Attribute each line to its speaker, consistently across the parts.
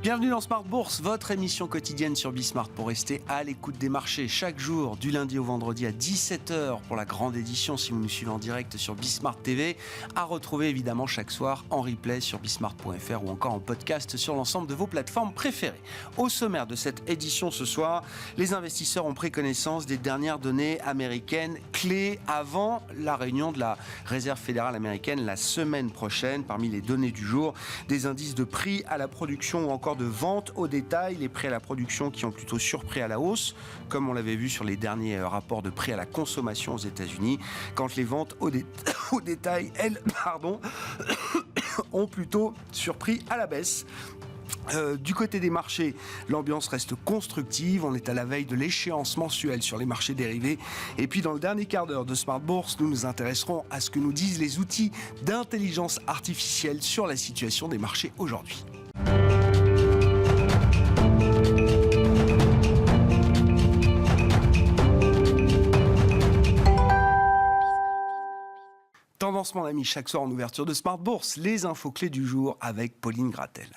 Speaker 1: Bienvenue dans Smart Bourse, votre émission quotidienne sur Bismart pour rester à l'écoute des marchés chaque jour, du lundi au vendredi à 17h pour la grande édition si vous nous suivez en direct sur Bismart TV, à retrouver évidemment chaque soir en replay sur bismart.fr ou encore en podcast sur l'ensemble de vos plateformes préférées. Au sommaire de cette édition ce soir, les investisseurs ont pris connaissance des dernières données américaines clés avant la réunion de la Réserve fédérale américaine la semaine prochaine. Parmi les données du jour, des indices de prix à la production ou encore de vente au détail, les prix à la production qui ont plutôt surpris à la hausse, comme on l'avait vu sur les derniers rapports de prix à la consommation aux États-Unis, quand les ventes au détail, elles, ont plutôt surpris à la baisse. Du côté des marchés, l'ambiance reste constructive. On est à la veille de l'échéance mensuelle sur les marchés dérivés. Et puis dans le dernier quart d'heure de Smart Bourse, nous nous intéresserons à ce que nous disent les outils d'intelligence artificielle sur la situation des marchés aujourd'hui. Tendance, mon ami, chaque soir en ouverture de Smart Bourse, les infos clés du jour avec Pauline Gratel.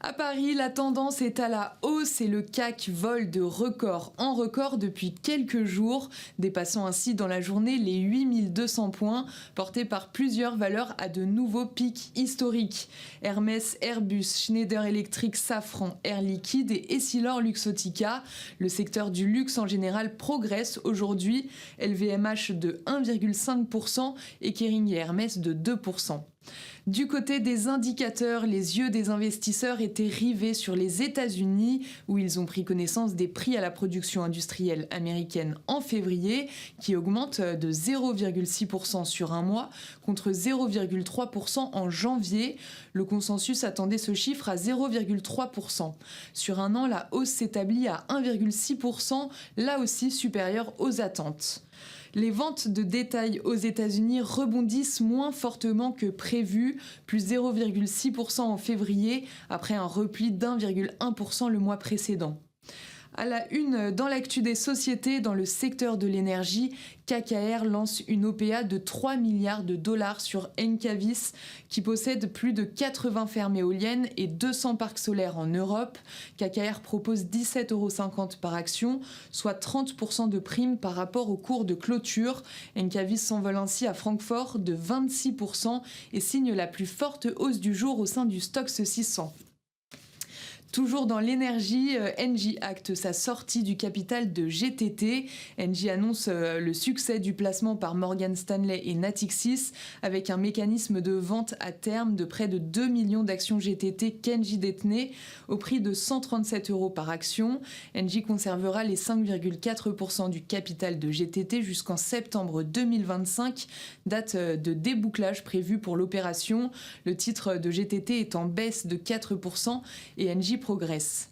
Speaker 2: À Paris, la tendance est à la hausse et le CAC vole de record en record depuis quelques jours, dépassant ainsi dans la journée les 8200 points, portés par plusieurs valeurs à de nouveaux pics historiques. Hermès, Airbus, Schneider Electric, Safran, Air Liquide et Essilor-Luxottica. Le secteur du luxe en général progresse aujourd'hui, LVMH de 1,5% et Kering et Hermès de 2%. Du côté des indicateurs, les yeux des investisseurs étaient rivés sur les États-Unis, où ils ont pris connaissance des prix à la production industrielle américaine en février, qui augmentent de 0,6% sur un mois, contre 0,3% en janvier. Le consensus attendait ce chiffre à 0,3%. Sur un an, la hausse s'établit à 1,6%, là aussi supérieure aux attentes. Les ventes de détail aux États-Unis rebondissent moins fortement que prévu, plus 0,6% en février, après un repli d'1,1% le mois précédent. À la une, dans l'actu des sociétés, dans le secteur de l'énergie, KKR lance une OPA de 3 milliards de dollars sur Encavis, qui possède plus de 80 fermes éoliennes et 200 parcs solaires en Europe. KKR propose 17,50 € par action, soit 30% de prime par rapport au cours de clôture. Encavis s'envole ainsi à Francfort de 26% et signe la plus forte hausse du jour au sein du Stoxx 600. Toujours dans l'énergie, Engie acte sa sortie du capital de GTT. Engie annonce le succès du placement par Morgan Stanley et Natixis avec un mécanisme de vente à terme de près de 2 millions d'actions GTT qu'Engie détenait au prix de 137 € par action. Engie conservera les 5,4% du capital de GTT jusqu'en septembre 2025, date de débouclage prévue pour l'opération. Le titre de GTT est en baisse de 4% et Engie progresse.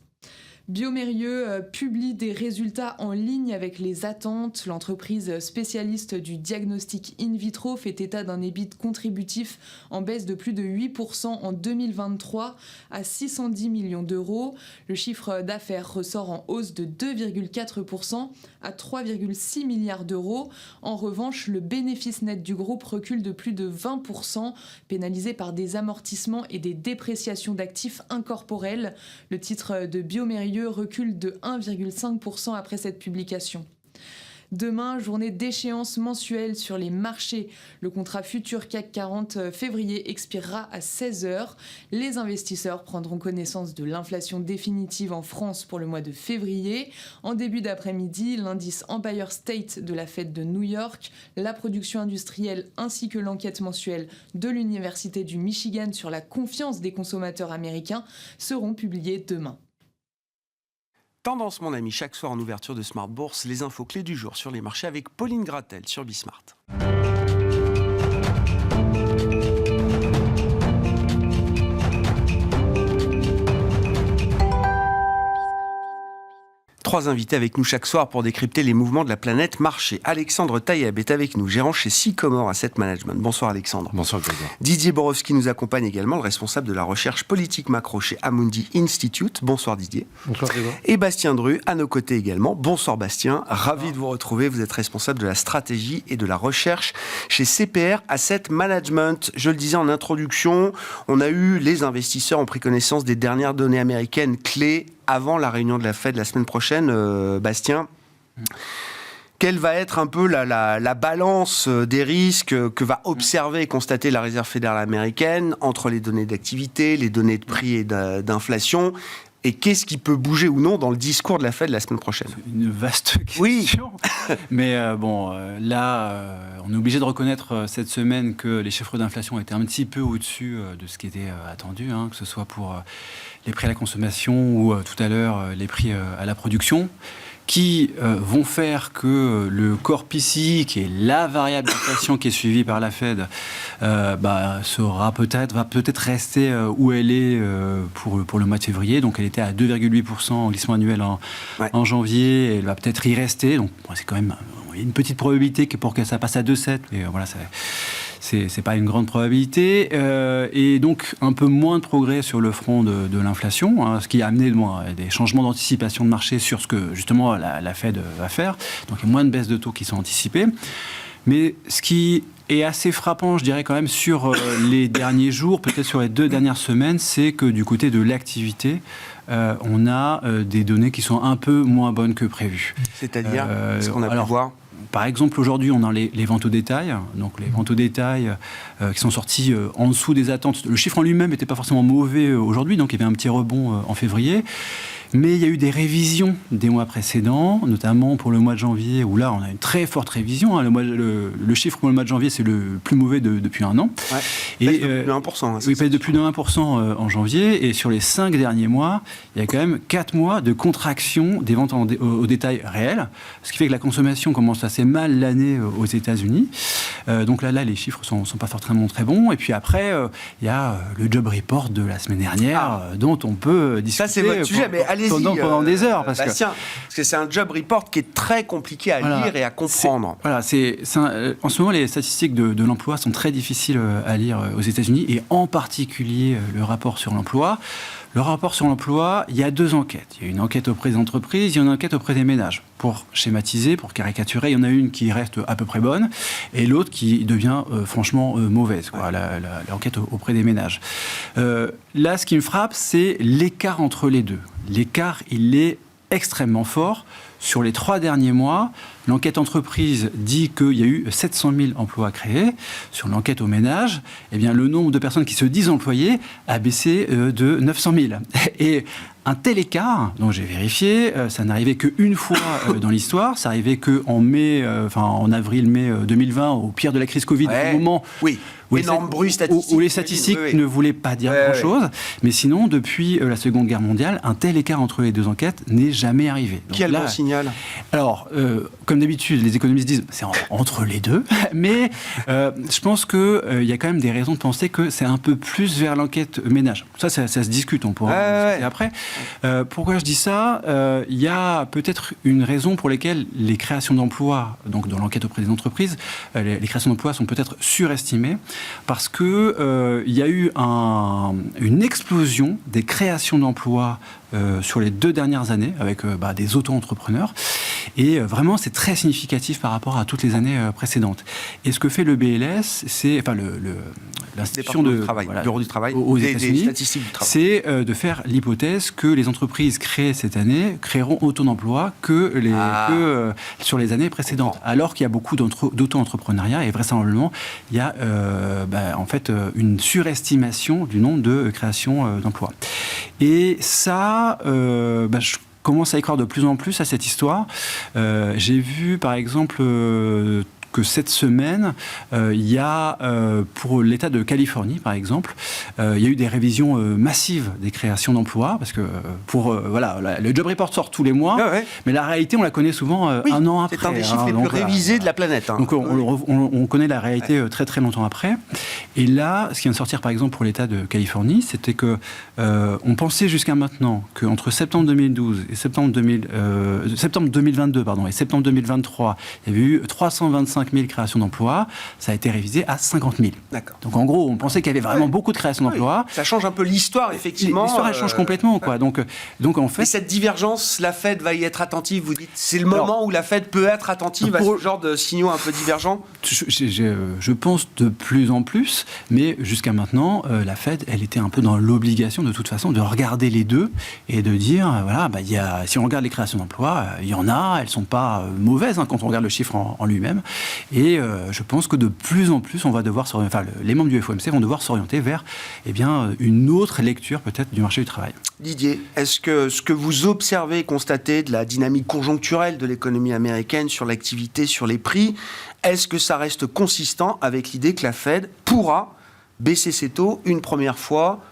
Speaker 2: bioMérieux publie des résultats en ligne avec les attentes. L'entreprise spécialiste du diagnostic in vitro fait état d'un EBIT contributif en baisse de plus de 8% en 2023 à 610 millions d'euros. Le chiffre d'affaires ressort en hausse de 2,4% à 3,6 milliards d'euros. En revanche, le bénéfice net du groupe recule de plus de 20%, pénalisé par des amortissements et des dépréciations d'actifs incorporels. Le titre de bioMérieux recule de 1,5% après cette publication. Demain, journée d'échéance mensuelle sur les marchés. Le contrat futur CAC 40 février expirera à 16h. Les investisseurs prendront connaissance de l'inflation définitive en France pour le mois de février. En début d'après-midi, l'indice Empire State de la Fed de New York, la production industrielle ainsi que l'enquête mensuelle de l'Université du Michigan sur la confiance des consommateurs américains seront publiés demain.
Speaker 1: Tendance, mon ami, chaque soir en ouverture de Smart Bourse, les infos clés du jour sur les marchés avec Pauline Gratel sur Bismart. 3 invités avec nous chaque soir pour décrypter les mouvements de la planète marché. Alexandre Taïeb est avec nous, gérant chez Sycomore Asset Management. Bonsoir Alexandre.
Speaker 3: Bonsoir Grégoire.
Speaker 1: Didier Borowski nous accompagne également, le responsable de la recherche politique macro chez Amundi Institute. Bonsoir Didier.
Speaker 3: Bonsoir Grégoire.
Speaker 1: Et Bastien Dru à nos côtés également. Bonsoir Bastien, ravi de vous retrouver. Vous êtes responsable de la stratégie et de la recherche chez CPR Asset Management. Je le disais en introduction, on a eu, les investisseurs ont pris connaissance des dernières données américaines clés avant la réunion de la Fed la semaine prochaine. Bastien, quelle va être un peu la balance des risques que va observer et constater la Réserve fédérale américaine entre les données d'activité, les données de prix et d'inflation? Et qu'est-ce qui peut bouger ou non dans le discours de la Fed la semaine prochaine?
Speaker 3: Une vaste question.
Speaker 1: Oui.
Speaker 3: Mais là, on est obligé de reconnaître cette semaine que les chiffres d'inflation étaient un petit peu au-dessus de ce qui était attendu, que ce soit pour les prix à la consommation ou tout à l'heure les prix à la production, qui vont faire que le core PCE, qui est la variable d'inflation qui est suivie par la Fed, va peut-être rester où elle est pour le mois de février. Donc elle était à 2,8% en glissement annuel en janvier, elle va peut-être y rester. Donc c'est quand même une petite probabilité pour que ça passe à 2,7. Et voilà, c'est pas une grande probabilité, et donc un peu moins de progrès sur le front de l'inflation, ce qui a amené des changements d'anticipation de marché sur ce que justement la Fed va faire. Donc il y a moins de baisses de taux qui sont anticipées. Mais ce qui est assez frappant, je dirais quand même, sur les derniers jours, peut-être sur les 2 dernières semaines, c'est que du côté de l'activité, on a des données qui sont un peu moins bonnes que prévues.
Speaker 1: C'est-à-dire ce qu'on a pu voir.
Speaker 3: Par exemple, aujourd'hui, on a les ventes au détail. Donc, les ventes au détail qui sont sorties en dessous des attentes. Le chiffre en lui-même n'était pas forcément mauvais aujourd'hui, donc il y avait un petit rebond en février. Mais il y a eu des révisions des mois précédents, notamment pour le mois de janvier, où là, on a une très forte révision. Le chiffre pour le mois de janvier, c'est le plus mauvais depuis un an.
Speaker 1: Ouais, il pèse de plus de 1%.
Speaker 3: Oui, il pèse de plus de 1% en janvier. Et sur les 5 derniers mois, il y a quand même 4 mois de contraction des ventes au détail réelles, ce qui fait que la consommation commence assez mal l'année aux États-Unis. Donc là, les chiffres ne sont pas forcément très bons. Et puis après, il y a le job report de la semaine dernière, dont on peut discuter.
Speaker 1: Ça, c'est votre sujet, mais allez-y.
Speaker 3: Pendant des heures. Parce
Speaker 1: que c'est un job report qui est très compliqué à lire et à comprendre.
Speaker 3: En ce moment, les statistiques de l'emploi sont très difficiles à lire aux États-Unis, et en particulier le rapport sur l'emploi. Le rapport sur l'emploi, il y a 2 enquêtes. Il y a une enquête auprès des entreprises, il y a une enquête auprès des ménages. Pour schématiser, pour caricaturer, il y en a une qui reste à peu près bonne et l'autre qui devient franchement mauvaise, l'enquête auprès des ménages. Là, ce qui me frappe, c'est l'écart entre les deux. L'écart, il est extrêmement fort. Sur les 3 derniers mois, l'enquête entreprise dit qu'il y a eu 700 000 emplois créés. Sur l'enquête aux ménages, le nombre de personnes qui se disent employées a baissé de 900 000. Et un tel écart, donc j'ai vérifié, ça n'arrivait qu'une fois dans l'histoire. Ça arrivait en avril-mai 2020, au pire de la crise Covid, au moment
Speaker 1: énorme bruit statistique,
Speaker 3: où les statistiques ne voulaient pas dire grand-chose. Mais sinon, depuis la Seconde Guerre mondiale, un tel écart entre les 2 enquêtes n'est jamais arrivé. Donc,
Speaker 1: qui a le bon signal?
Speaker 3: Alors, comme d'habitude, les économistes disent c'est entre les deux. Mais je pense qu'il y a quand même des raisons de penser que c'est un peu plus vers l'enquête ménage. Ça se discute, on pourra en discuter après. Pourquoi je dis ça? Il y a peut-être une raison pour laquelle les créations d'emplois, donc dans l'enquête auprès des entreprises, les créations d'emplois sont peut-être surestimées, parce que il y a eu une explosion des créations d'emplois sur les 2 dernières années avec des auto-entrepreneurs, et vraiment c'est très significatif par rapport à toutes les années précédentes. Et ce que fait le BLS, c'est l'institution
Speaker 1: du Bureau du travail
Speaker 3: aux États-Unis,
Speaker 1: des statistiques du travail,
Speaker 3: c'est de faire l'hypothèse que les entreprises créées cette année créeront autant d'emplois que sur les années précédentes, alors qu'il y a beaucoup d'auto-entrepreneuriat, et vraisemblablement il y a une surestimation du nombre de créations d'emplois. Et ça, je commence à y croire de plus en plus à cette histoire. J'ai vu, par exemple, que cette semaine, il y a, pour l'État de Californie, par exemple, il y a eu des révisions massives des créations d'emplois, parce que le job report sort tous les mois, mais la réalité, on la connaît souvent un an après.
Speaker 1: C'est un des chiffres les plus révisés de la planète.
Speaker 3: Donc on connaît la réalité très très longtemps après. Et là, ce qui vient de sortir par exemple pour l'État de Californie, c'était que on pensait jusqu'à maintenant qu'entre septembre 2012 et septembre 2022 et septembre 2023, il y avait eu 325 000 créations d'emplois. Ça a été révisé à 50 000.
Speaker 1: D'accord.
Speaker 3: Donc en gros, on pensait qu'il y avait vraiment beaucoup de créations d'emplois.
Speaker 1: Ça change un peu l'histoire, effectivement.
Speaker 3: L'histoire, elle change complètement, quoi. Donc en fait...
Speaker 1: Et cette divergence, la Fed va y être attentive, vous dites, c'est le moment où la Fed peut être attentive à ce genre de signaux un peu divergents?
Speaker 3: Je pense de plus en plus, mais jusqu'à maintenant, la Fed, elle était un peu dans l'obligation, de toute façon, de regarder les deux et de dire, voilà, si on regarde les créations d'emplois, il y en a, elles ne sont pas mauvaises quand on regarde le chiffre en lui-même. Et je pense que de plus en plus, on va devoir les membres du FOMC vont devoir s'orienter vers une autre lecture peut-être du marché du travail.
Speaker 1: Didier, est-ce que ce que vous observez et constatez de la dynamique conjoncturelle de l'économie américaine sur l'activité, sur les prix, est-ce que ça reste consistant avec l'idée que la Fed pourra baisser ses taux une première fois,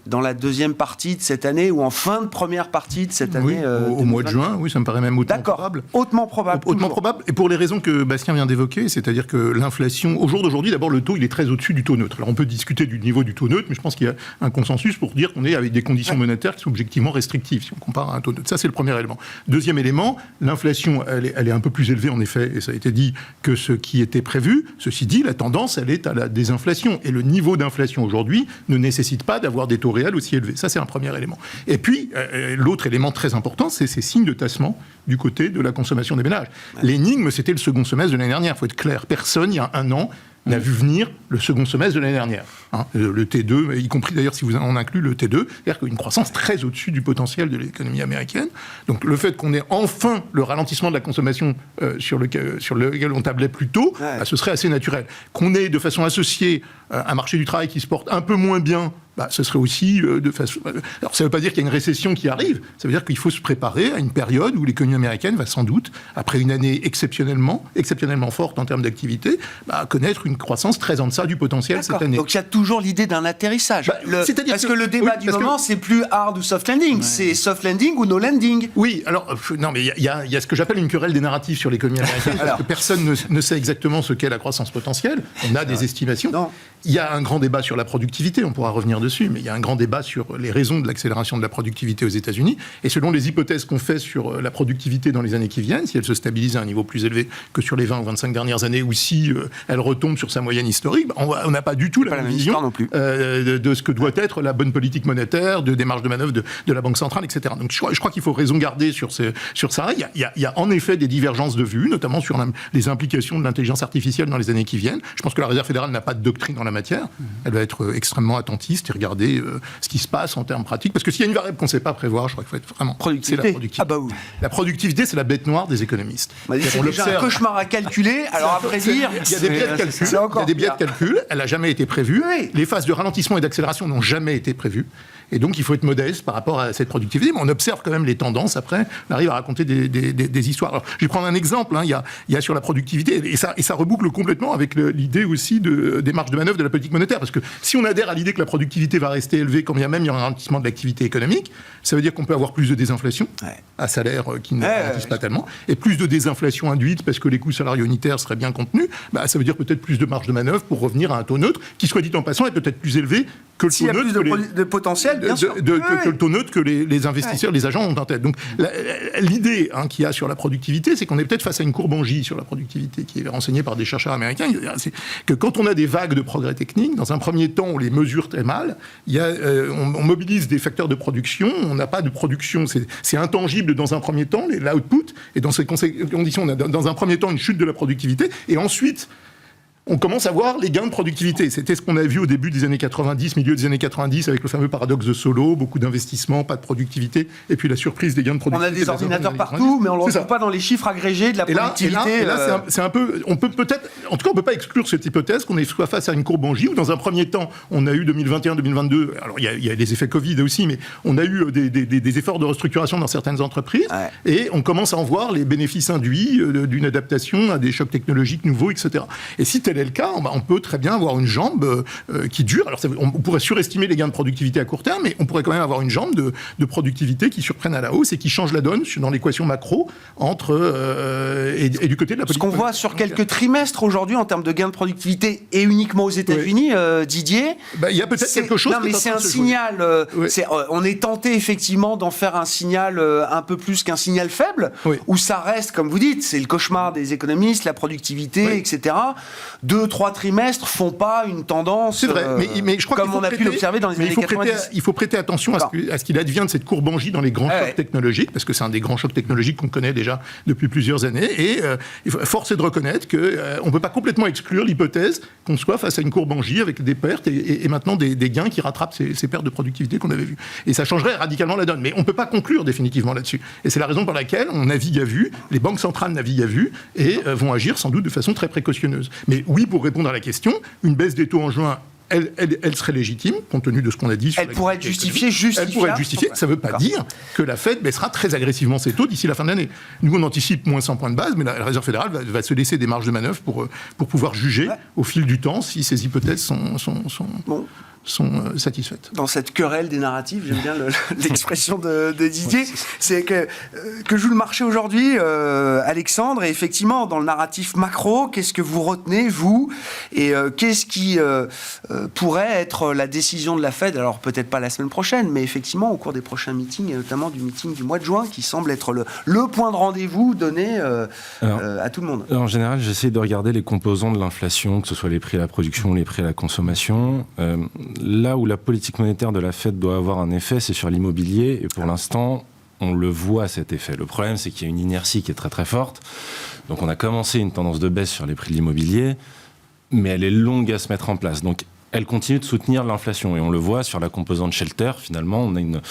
Speaker 1: dans la deuxième partie de cette année ou en fin de première partie de cette année
Speaker 4: au mois de juin, oui, ça me paraît même hautement probable.
Speaker 1: Hautement probable.
Speaker 4: Hautement probable, et pour les raisons que Bastien vient d'évoquer, c'est-à-dire que l'inflation, au jour d'aujourd'hui, d'abord, le taux, il est très au-dessus du taux neutre. Alors, on peut discuter du niveau du taux neutre, mais je pense qu'il y a un consensus pour dire qu'on est avec des conditions monétaires qui sont objectivement restrictives, si on compare à un taux neutre. Ça, c'est le premier élément. Deuxième élément, l'inflation, elle est un peu plus élevée, en effet, et ça a été dit, que ce qui était prévu. Ceci dit, la tendance, elle est à la désinflation. Et le niveau d'inflation aujourd'hui ne nécessite pas d'avoir des taux réels aussi élevés. Ça, c'est un premier élément. Et puis, l'autre élément très important, c'est ces signes de tassement du côté de la consommation des ménages. L'énigme, c'était le second semestre de l'année dernière. Il faut être clair. Personne, il y a un an, n'a vu venir le second semestre de l'année dernière. Le T2, y compris d'ailleurs si vous en inclut le T2, c'est-à-dire qu'une croissance très au-dessus du potentiel de l'économie américaine. Donc le fait qu'on ait enfin le ralentissement de la consommation sur lequel on tablait plus tôt, ce serait assez naturel. Qu'on ait de façon associée un marché du travail qui se porte un peu moins bien, ce serait aussi de façon... Alors ça ne veut pas dire qu'il y a une récession qui arrive, ça veut dire qu'il faut se préparer à une période où l'économie américaine va sans doute, après une année exceptionnellement forte en termes d'activité, connaître une croissance très en deçà du potentiel cette année.
Speaker 1: Donc il y a toujours l'idée d'un atterrissage. Parce que le débat du moment, c'est plus hard ou soft landing, c'est soft landing ou no landing.
Speaker 4: Oui, alors, non, mais il y a ce que j'appelle une querelle des narratifs sur l'économie américaine, parce que personne ne sait exactement ce qu'est la croissance potentielle, on a des estimations.
Speaker 1: Non.
Speaker 4: Il y a un grand débat sur la productivité, on pourra revenir dessus, mais il y a un grand débat sur les raisons de l'accélération de la productivité aux États-Unis. Et selon les hypothèses qu'on fait sur la productivité dans les années qui viennent, si elle se stabilise à un niveau plus élevé que sur les 20 ou 25 dernières années, ou si elle retombe sur sa moyenne historique, on n'a pas du tout la même vision non plus. De ce que doit être la bonne politique monétaire, des marges de manœuvre de la Banque centrale, etc. Donc je crois qu'il faut raison garder sur ça. Il y a en effet des divergences de vues, notamment sur les implications de l'intelligence artificielle dans les années qui viennent. Je pense que la Réserve fédérale n'a pas de doctrine dans la matière. Elle va être extrêmement attentiste et regarder ce qui se passe en termes pratiques. Parce que s'il y a une variable qu'on ne sait pas prévoir, je crois qu'il faut être vraiment...
Speaker 1: C'est la productivité. Oui.
Speaker 4: La productivité, c'est la bête noire des économistes.
Speaker 1: C'est déjà un cauchemar à calculer. Alors après dire...
Speaker 4: Il y a des biais de calcul. Il y a des biais de calcul. Elle n'a jamais été prévue. Oui. Les phases de ralentissement et d'accélération n'ont jamais été prévues. Et donc, il faut être modeste par rapport à cette productivité. Mais on observe quand même les tendances. Après, on arrive à raconter des histoires. Alors, je vais prendre un exemple. Il y a sur la productivité. Et ça reboucle complètement avec l'idée aussi des marges de manœuvre de la politique monétaire. Parce que si on adhère à l'idée que la productivité va rester élevée, quand bien même il y aura un ralentissement de l'activité économique, ça veut dire qu'on peut avoir plus de désinflation à salaire qui ne ralentissent pas tellement. Et plus de désinflation induite parce que les coûts salariaux unitaires seraient bien contenus. Ça veut dire peut-être plus de marge de manœuvre pour revenir à un taux neutre qui, soit dit en passant, est peut-être plus élevé que le taux neutre.
Speaker 1: S'il y a plus de potentiel, bien sûr.
Speaker 4: Que le taux neutre que les investisseurs, les agents ont en tête. Donc l'idée qu'il y a sur la productivité, c'est qu'on est peut-être face à une courbe en J sur la productivité qui est renseignée par des chercheurs américains. C'est que quand on a des vagues de progrès technique, dans un premier temps, on les mesure très mal. On mobilise des facteurs de production. On n'a pas de production. C'est intangible dans un premier temps, l'output. Et dans ces conditions, on a dans un premier temps une chute de la productivité. Et ensuite... on commence à voir les gains de productivité. C'était ce qu'on a vu au début des années 90, milieu des années 90, avec le fameux paradoxe de Solow, beaucoup d'investissements, pas de productivité, et puis la surprise des gains de productivité.
Speaker 1: On a des ordinateurs partout, mais on ne le retrouve pas dans les chiffres agrégés de la productivité.
Speaker 4: Et là, c'est un peu... On peut peut-être... En tout cas, on ne peut pas exclure cette hypothèse qu'on soit face à une courbe en J, où dans un premier temps, on a eu 2021-2022... Alors, il y a des effets Covid aussi, mais on a eu des efforts de restructuration dans certaines entreprises, et on commence à en voir les bénéfices induits d'une adaptation à des chocs technologiques nouveaux, etc. Et si tel est le cas, on peut très bien avoir une jambe qui dure. Alors on pourrait surestimer les gains de productivité à court terme, mais on pourrait quand même avoir une jambe de productivité qui surprenne à la hausse et qui change la donne dans l'équation macro et du côté de la politique.
Speaker 1: Ce qu'on voit sur quelques trimestres aujourd'hui en termes de gains de productivité et uniquement aux États-Unis, Didier.
Speaker 4: Il y a peut-être quelque chose.
Speaker 1: Non, mais c'est un signal. On est tenté effectivement d'en faire un signal un peu plus qu'un signal faible, où ça reste, comme vous dites, c'est le cauchemar des économistes, la productivité, etc. 2-3 trimestres font pas une tendance.
Speaker 4: C'est vrai, mais je crois
Speaker 1: comme on a pu l'observer dans les années 90.
Speaker 4: Il faut prêter attention à ce qu'il advient de cette courbe en J dans les grands chocs technologiques, parce que c'est un des grands chocs technologiques qu'on connaît déjà depuis plusieurs années. Et force est de reconnaître qu'on ne peut pas complètement exclure l'hypothèse qu'on soit face à une courbe en J avec des pertes et maintenant des gains qui rattrapent ces pertes de productivité qu'on avait vues. Et ça changerait radicalement la donne. Mais on ne peut pas conclure définitivement là-dessus. Et c'est la raison pour laquelle on navigue à vue, les banques centrales naviguent à vue et vont agir sans doute de façon très précautionneuse. Mais oui, pour répondre à la question, une baisse des taux en juin, elle serait légitime, compte tenu de ce qu'on a dit. Elle
Speaker 1: pourrait être justifiée.
Speaker 4: Elle pourrait être justifiée. Ça ne veut pas dire que la Fed baissera très agressivement ses taux d'ici la fin de l'année. Nous, on anticipe moins 100 points de base, mais la Réserve fédérale va se laisser des marges de manœuvre pour pouvoir juger au fil du temps si ces hypothèses sont satisfaites.
Speaker 1: Dans cette querelle des narratifs, j'aime bien l'expression de Didier, c'est que joue le marché aujourd'hui, Alexandre, et effectivement, dans le narratif macro, qu'est-ce que vous retenez, vous, et qu'est-ce qui pourrait être la décision de la Fed, alors peut-être pas la semaine prochaine, mais effectivement au cours des prochains meetings, et notamment du meeting du mois de juin, qui semble être le point de rendez-vous donné à tout le monde.
Speaker 5: En général, j'essaie de regarder les composants de l'inflation, que ce soit les prix à la production ou les prix à la consommation. Là où la politique monétaire de la Fed doit avoir un effet, c'est sur l'immobilier. Et pour l'instant, on le voit, cet effet. Le problème, c'est qu'il y a une inertie qui est très très forte. Donc on a commencé une tendance de baisse sur les prix de l'immobilier, mais elle est longue à se mettre en place. Donc elle continue de soutenir l'inflation. Et on le voit sur la composante shelter, finalement, on a une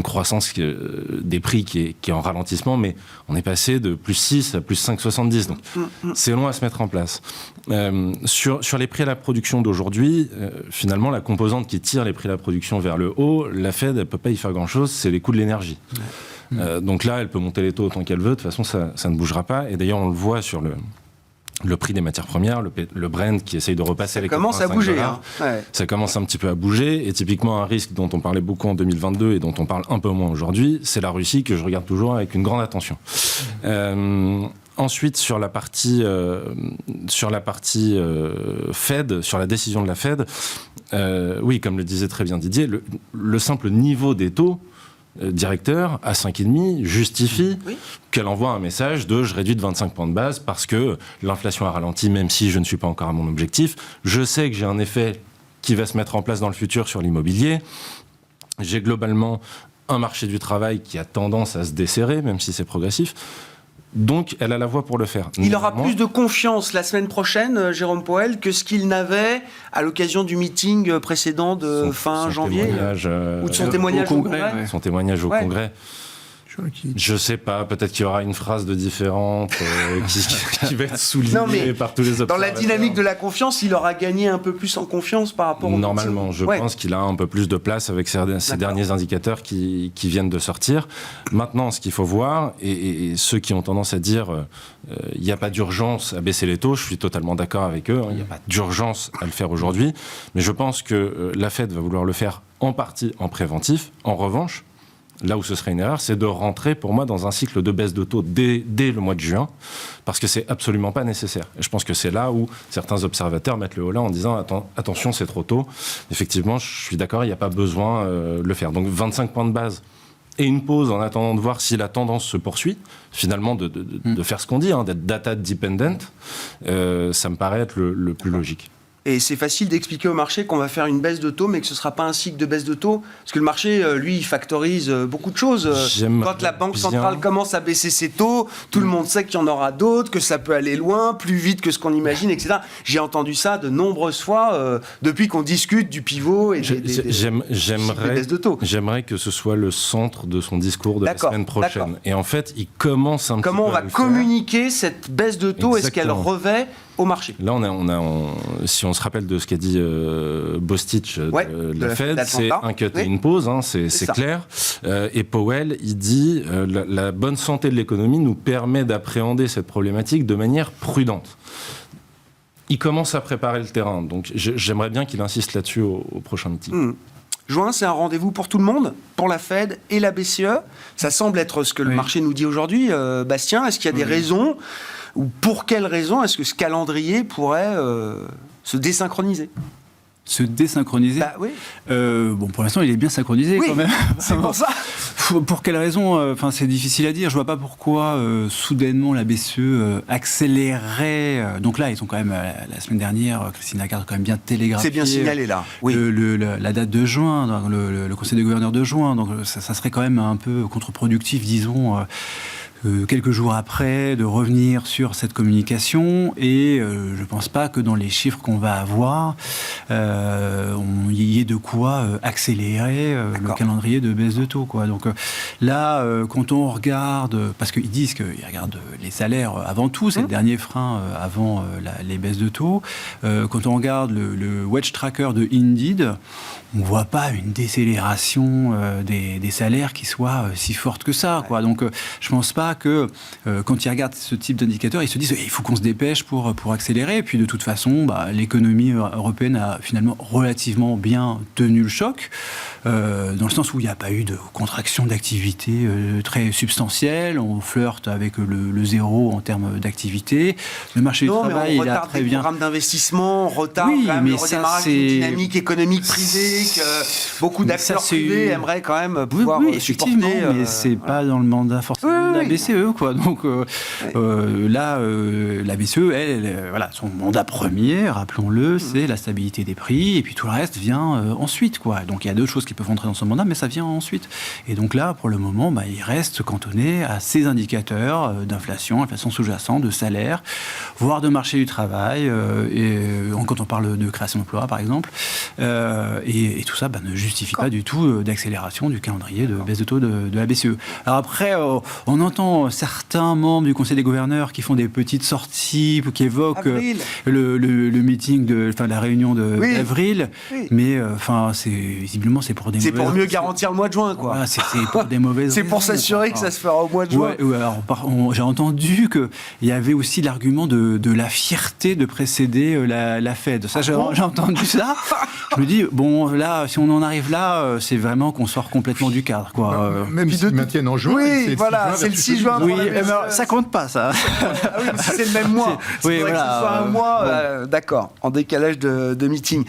Speaker 5: croissance des prix qui est en ralentissement, mais on est passé de plus 6 à plus 5,70. Donc c'est long à se mettre en place. Sur les prix à la production d'aujourd'hui, finalement, la composante qui tire les prix à la production vers le haut, la Fed, elle ne peut pas y faire grand-chose, c'est les coûts de l'énergie. Donc là, elle peut monter les taux autant qu'elle veut, de toute façon, ça ne bougera pas. Et d'ailleurs, on le voit sur le prix des matières premières, le Brent qui essaye de repasser les $85. Ça commence à bouger. Ça commence un petit peu à bouger. Et typiquement, un risque dont on parlait beaucoup en 2022 et dont on parle un peu moins aujourd'hui, c'est la Russie, que je regarde toujours avec une grande attention. Ensuite, sur la partie Fed, sur la décision de la Fed, oui, comme le disait très bien Didier, le simple niveau des taux directeur à 5,5 justifie qu'elle envoie un message de je réduis de 25 points de base parce que l'inflation a ralenti, même si je ne suis pas encore à mon objectif. Je sais que j'ai un effet qui va se mettre en place dans le futur sur l'immobilier. J'ai globalement un marché du travail qui a tendance à se desserrer, même si c'est progressif. Donc, elle a la voie pour le faire.
Speaker 1: Il aura plus de confiance la semaine prochaine, Jérôme Powell, que ce qu'il n'avait à l'occasion du meeting précédent de fin janvier, ou de son témoignage au Congrès.
Speaker 5: Son témoignage au Congrès. Je sais pas, peut-être qu'il y aura une phrase de différente qui va être soulignée par tous les observateurs.
Speaker 1: Dans la dynamique de la confiance, il aura gagné un peu plus en confiance par rapport au
Speaker 5: Normalement, je pense qu'il a un peu plus de place avec ces derniers indicateurs qui viennent de sortir. Maintenant, ce qu'il faut voir, et ceux qui ont tendance à dire il n'y a pas d'urgence à baisser les taux, je suis totalement d'accord avec eux, il n'y a pas d'urgence à le faire aujourd'hui, mais je pense que la Fed va vouloir le faire en partie en préventif. En revanche, là où ce serait une erreur, c'est de rentrer pour moi dans un cycle de baisse de taux dès le mois de juin, parce que c'est absolument pas nécessaire. Et je pense que c'est là où certains observateurs mettent le holà en disant attention, c'est trop tôt. Effectivement, je suis d'accord, il n'y a pas besoin de le faire. Donc 25 points de base et une pause en attendant de voir si la tendance se poursuit, finalement de faire ce qu'on dit, d'être data dependent, ça me paraît être le plus logique.
Speaker 1: Et c'est facile d'expliquer au marché qu'on va faire une baisse de taux, mais que ce ne sera pas un cycle de baisse de taux. Parce que le marché, lui, il factorise beaucoup de choses. Quand la Banque centrale commence à baisser ses taux, tout le monde sait qu'il y en aura d'autres, que ça peut aller loin, plus vite que ce qu'on imagine, etc. J'ai entendu ça de nombreuses fois depuis qu'on discute du pivot et des baisses de taux.
Speaker 5: J'aimerais que ce soit le centre de son discours de la semaine prochaine. Et en fait, il commence un petit peu
Speaker 1: Comment on va communiquer cette baisse de taux? Est-ce qu'elle revêt au marché?
Speaker 5: Là, si on se rappelle de ce qu'a dit Bostich de la Fed, c'est un cut et une pause, c'est clair. Et Powell, il dit la bonne santé de l'économie nous permet d'appréhender cette problématique de manière prudente. Il commence à préparer le terrain, donc j'aimerais bien qu'il insiste là-dessus au prochain meeting.
Speaker 1: Juin, c'est un rendez-vous pour tout le monde, pour la Fed et la BCE. Ça semble être ce que le marché nous dit aujourd'hui. Bastien, est-ce qu'il y a des raisons, ou pour quelles raisons est-ce que ce calendrier pourrait se désynchroniser ?
Speaker 3: Se désynchroniser.
Speaker 1: Bah oui.
Speaker 3: Bon, pour l'instant, il est bien synchronisé quand même.
Speaker 1: C'est pour ça.
Speaker 3: Pour quelle raison ? Enfin, c'est difficile à dire. Je vois pas pourquoi soudainement la BCE accélérerait. Donc là, ils ont quand même la semaine dernière, Christine Lagarde a quand même bien télégraphié.
Speaker 1: C'est bien signalé là. Oui.
Speaker 3: La date de juin, dans le Conseil des gouverneurs de juin. Donc ça serait quand même un peu contre-productif, disons. Quelques jours après, de revenir sur cette communication, et je ne pense pas que dans les chiffres qu'on va avoir, il y ait de quoi accélérer le calendrier de baisse de taux, quoi. Donc là, quand on regarde, parce qu'ils disent qu'ils regardent les salaires avant tout, c'est le dernier frein avant les baisses de taux, quand on regarde le Wage Tracker de Indeed, on ne voit pas une décélération des salaires qui soit si forte que ça, quoi. Donc je ne pense pas que quand ils regardent ce type d'indicateur, ils se disent il faut qu'on se dépêche pour accélérer. Et puis de toute façon, l'économie européenne a finalement relativement bien tenu le choc, dans le sens où il n'y a pas eu de contraction d'activité très substantielle. On flirte avec le zéro en termes d'activité. Le marché du travail, il a très bien.
Speaker 1: Programmes d'investissement, on retarde quand même le redémarrage d'une dynamique économique privée que beaucoup d'acteurs privés aimeraient quand même pouvoir supporter.
Speaker 3: Mais c'est pas dans le mandat forcément de la BCE, quoi. Donc là, la BCE, elle, voilà, son mandat premier, rappelons-le, c'est la stabilité des prix, et puis tout le reste vient ensuite, quoi. Donc il y a deux choses qui peuvent entrer dans son mandat, mais ça vient ensuite. Et donc là, pour le moment, il reste cantonné à ces indicateurs d'inflation, inflation sous-jacente, de salaire, voire de marché du travail, quand on parle de création d'emplois, par exemple. Et tout ça ne justifie pas du tout d'accélération du calendrier de baisse de taux de la BCE. Alors après, on entend certains membres du Conseil des gouverneurs qui font des petites sorties, qui évoquent le meeting la réunion d'avril, mais visiblement c'est pour des mauvaises raisons.
Speaker 1: C'est pour mieux garantir le mois de juin, quoi.
Speaker 3: Voilà, c'est pour des mauvaises
Speaker 1: c'est pour s'assurer que ça se fera au mois de juin.
Speaker 3: Alors, j'ai entendu qu'il y avait aussi l'argument de la fierté de précéder la Fed. Ça, j'ai entendu ça. Je me dis, bon, là, si on en arrive là, c'est vraiment qu'on sort complètement du cadre, quoi.
Speaker 4: Même s'ils maintiennent en juin.
Speaker 1: Oui, voilà, c'est le 6 juin.
Speaker 3: Oui, ça compte pas, ça.
Speaker 1: Oui, c'est le même mois.
Speaker 3: Oui,
Speaker 1: voilà. Que ce soit un mois, d'accord, en décalage de meeting.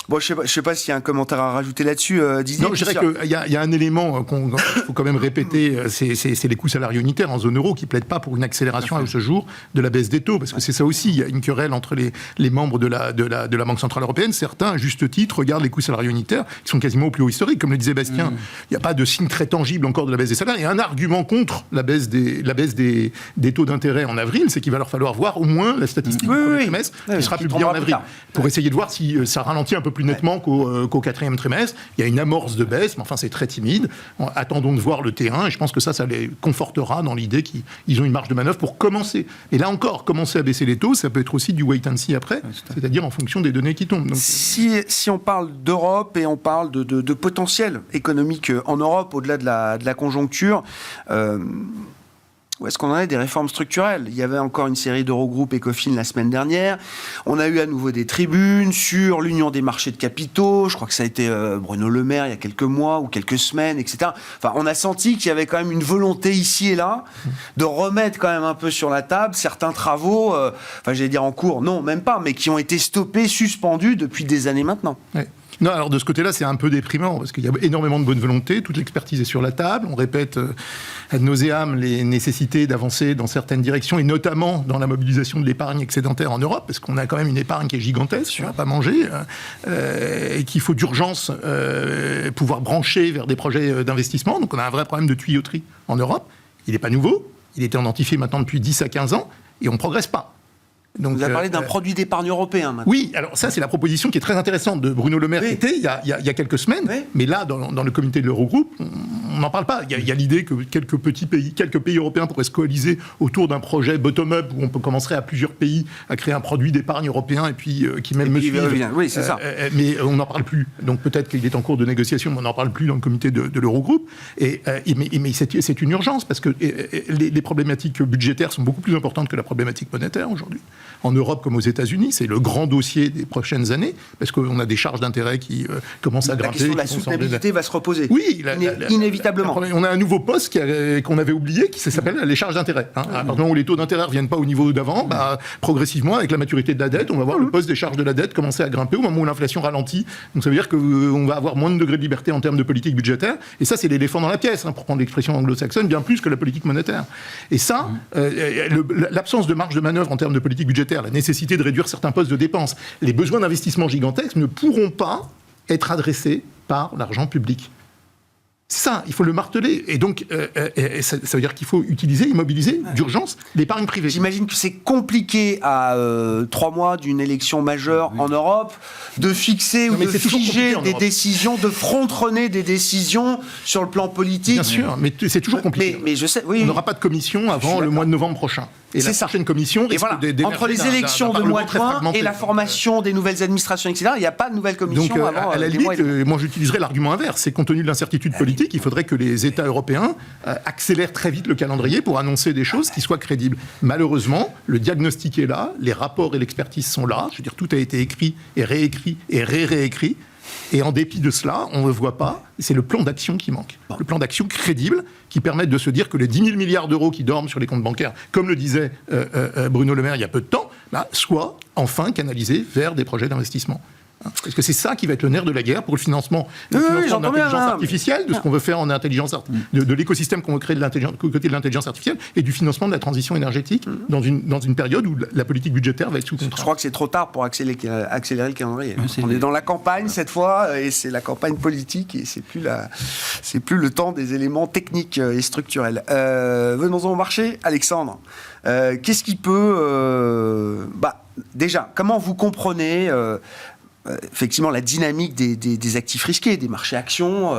Speaker 1: Bon, je sais pas s'il y a un commentaire à rajouter là-dessus, Didier.
Speaker 4: Non, je dirais qu'il y a un élément qu'il faut quand même répéter, c'est les coûts salariaux unitaires en zone euro qui ne plaident pas pour une accélération à ce jour de la baisse des taux, parce que c'est ça aussi, il y a une querelle entre les membres de la Banque Centrale Européenne. Certains, à juste titre, regardent les coûts salariaux unitaires qui sont quasiment au plus haut historique. Comme le disait Bastien, il n'y a pas de signe très tangible encore de la baisse des salaires. Et un argument contre la baisse des taux d'intérêt en avril, c'est qu'il va leur falloir voir au moins la statistique du premier trimestre qui sera publiée en avril, pour essayer de voir si ça ralentit un peu plus nettement qu'au quatrième trimestre. Il y a une amorce de baisse, mais enfin c'est très timide. Attendons de voir le terrain, et je pense que ça les confortera dans l'idée qu'ils ont une marge de manœuvre pour commencer. Et là encore, commencer à baisser les taux, ça peut être aussi du wait and see après, c'est-à-dire en fonction des données qui tombent. Donc,
Speaker 1: si on parle d'Europe et on parle de potentiel économique en Europe, au-delà de la conjoncture, où est-ce qu'on en est des réformes structurelles ? Il y avait encore une série d'Eurogroupe Ecofin la semaine dernière. On a eu à nouveau des tribunes sur l'union des marchés de capitaux. Je crois que ça a été Bruno Le Maire il y a quelques mois ou quelques semaines, etc. Enfin, on a senti qu'il y avait quand même une volonté ici et là de remettre quand même un peu sur la table certains travaux, j'allais dire en cours, non, même pas, mais qui ont été stoppés, suspendus depuis des années maintenant.
Speaker 4: Ouais. Non, alors de ce côté-là, c'est un peu déprimant, parce qu'il y a énormément de bonne volonté, toute l'expertise est sur la table, on répète ad nauseam les nécessités d'avancer dans certaines directions, et notamment dans la mobilisation de l'épargne excédentaire en Europe, parce qu'on a quand même une épargne qui est gigantesque, on n'a pas mangé, et qu'il faut d'urgence pouvoir brancher vers des projets d'investissement. Donc on a un vrai problème de tuyauterie en Europe. Il n'est pas nouveau, il a été identifié maintenant depuis 10 à 15 ans, et on ne progresse pas.
Speaker 1: Donc, vous avez parlé d'un produit d'épargne européen maintenant.
Speaker 4: Oui, alors ça c'est la proposition qui est très intéressante de Bruno Le Maire qui était il y a quelques semaines, mais là dans le comité de l'Eurogroupe, on n'en parle pas. Il y a l'idée que quelques pays européens pourraient se coaliser autour d'un projet bottom-up où on commencerait à plusieurs pays à créer un produit d'épargne européen et puis qui même me suivent.
Speaker 1: Oui, c'est ça.
Speaker 4: Mais on n'en parle plus. Donc peut-être qu'il est en cours de négociation, mais on n'en parle plus dans le comité de l'Eurogroupe. Mais c'est une urgence parce que les problématiques budgétaires sont beaucoup plus importantes que la problématique monétaire aujourd'hui. En Europe comme aux États-Unis, c'est le grand dossier des prochaines années parce qu'on a des charges d'intérêt qui commencent à grimper.
Speaker 1: La question de la soutenabilité va se reposer.
Speaker 4: Oui,
Speaker 1: inévitablement.
Speaker 4: On a un nouveau poste qu'on avait oublié qui s'appelle les charges d'intérêt. À partir du moment où les taux d'intérêt ne reviennent pas au niveau d'avant, progressivement, avec la maturité de la dette, on va voir le poste des charges de la dette commencer à grimper au moment où l'inflation ralentit. Donc ça veut dire qu'on va avoir moins de degrés de liberté en termes de politique budgétaire. Et ça, c'est l'éléphant dans la pièce, pour prendre l'expression anglo-saxonne, bien plus que la politique monétaire. Et ça, l'absence de marge de manœuvre en termes de politique budgétaire, la nécessité de réduire certains postes de dépenses, les besoins d'investissement gigantesques ne pourront pas être adressés par l'argent public. Ça, il faut le marteler. Et donc, ça veut dire qu'il faut immobiliser d'urgence l'épargne privée.
Speaker 1: J'imagine que c'est compliqué à 3 mois d'une élection majeure en Europe de fixer ou de figer des décisions, de front-runner des décisions sur le plan politique.
Speaker 4: Bien sûr, mais c'est toujours compliqué.
Speaker 1: Mais je sais, oui.
Speaker 4: On n'aura pas de commission avant le mois de novembre prochain. Et la prochaine commission,
Speaker 1: entre les élections de mois de juin et la formation des nouvelles administrations, etc., il n'y a pas de nouvelle commission avant
Speaker 4: à la limite, moi j'utiliserais l'argument inverse. C'est compte tenu de l'incertitude politique, il faudrait que les États européens accélèrent très vite le calendrier pour annoncer des choses qui soient crédibles. Malheureusement, le diagnostic est là, les rapports et l'expertise sont là. Je veux dire, tout a été écrit et réécrit et réécrit. Et en dépit de cela, on ne le voit pas. C'est le plan d'action qui manque. Le plan d'action crédible qui permette de se dire que les 10 000 milliards d'euros qui dorment sur les comptes bancaires, comme le disait Bruno Le Maire il y a peu de temps, soient enfin canalisés vers des projets d'investissement. Parce que c'est ça qui va être le nerf de la guerre pour le financement, de l'intelligence artificielle, de ce qu'on veut faire en intelligence de l'écosystème qu'on veut créer côté de l'intelligence artificielle et du financement de la transition énergétique dans une période où la politique budgétaire va être sous contrat.
Speaker 1: Je crois que c'est trop tard pour accélérer le calendrier. On est dans la campagne cette fois et c'est la campagne politique et c'est plus le temps des éléments techniques et structurels. Venons-en au marché, Alexandre. Qu'est-ce qui peut... déjà, comment vous comprenez... effectivement, la dynamique des actifs risqués, des marchés actions,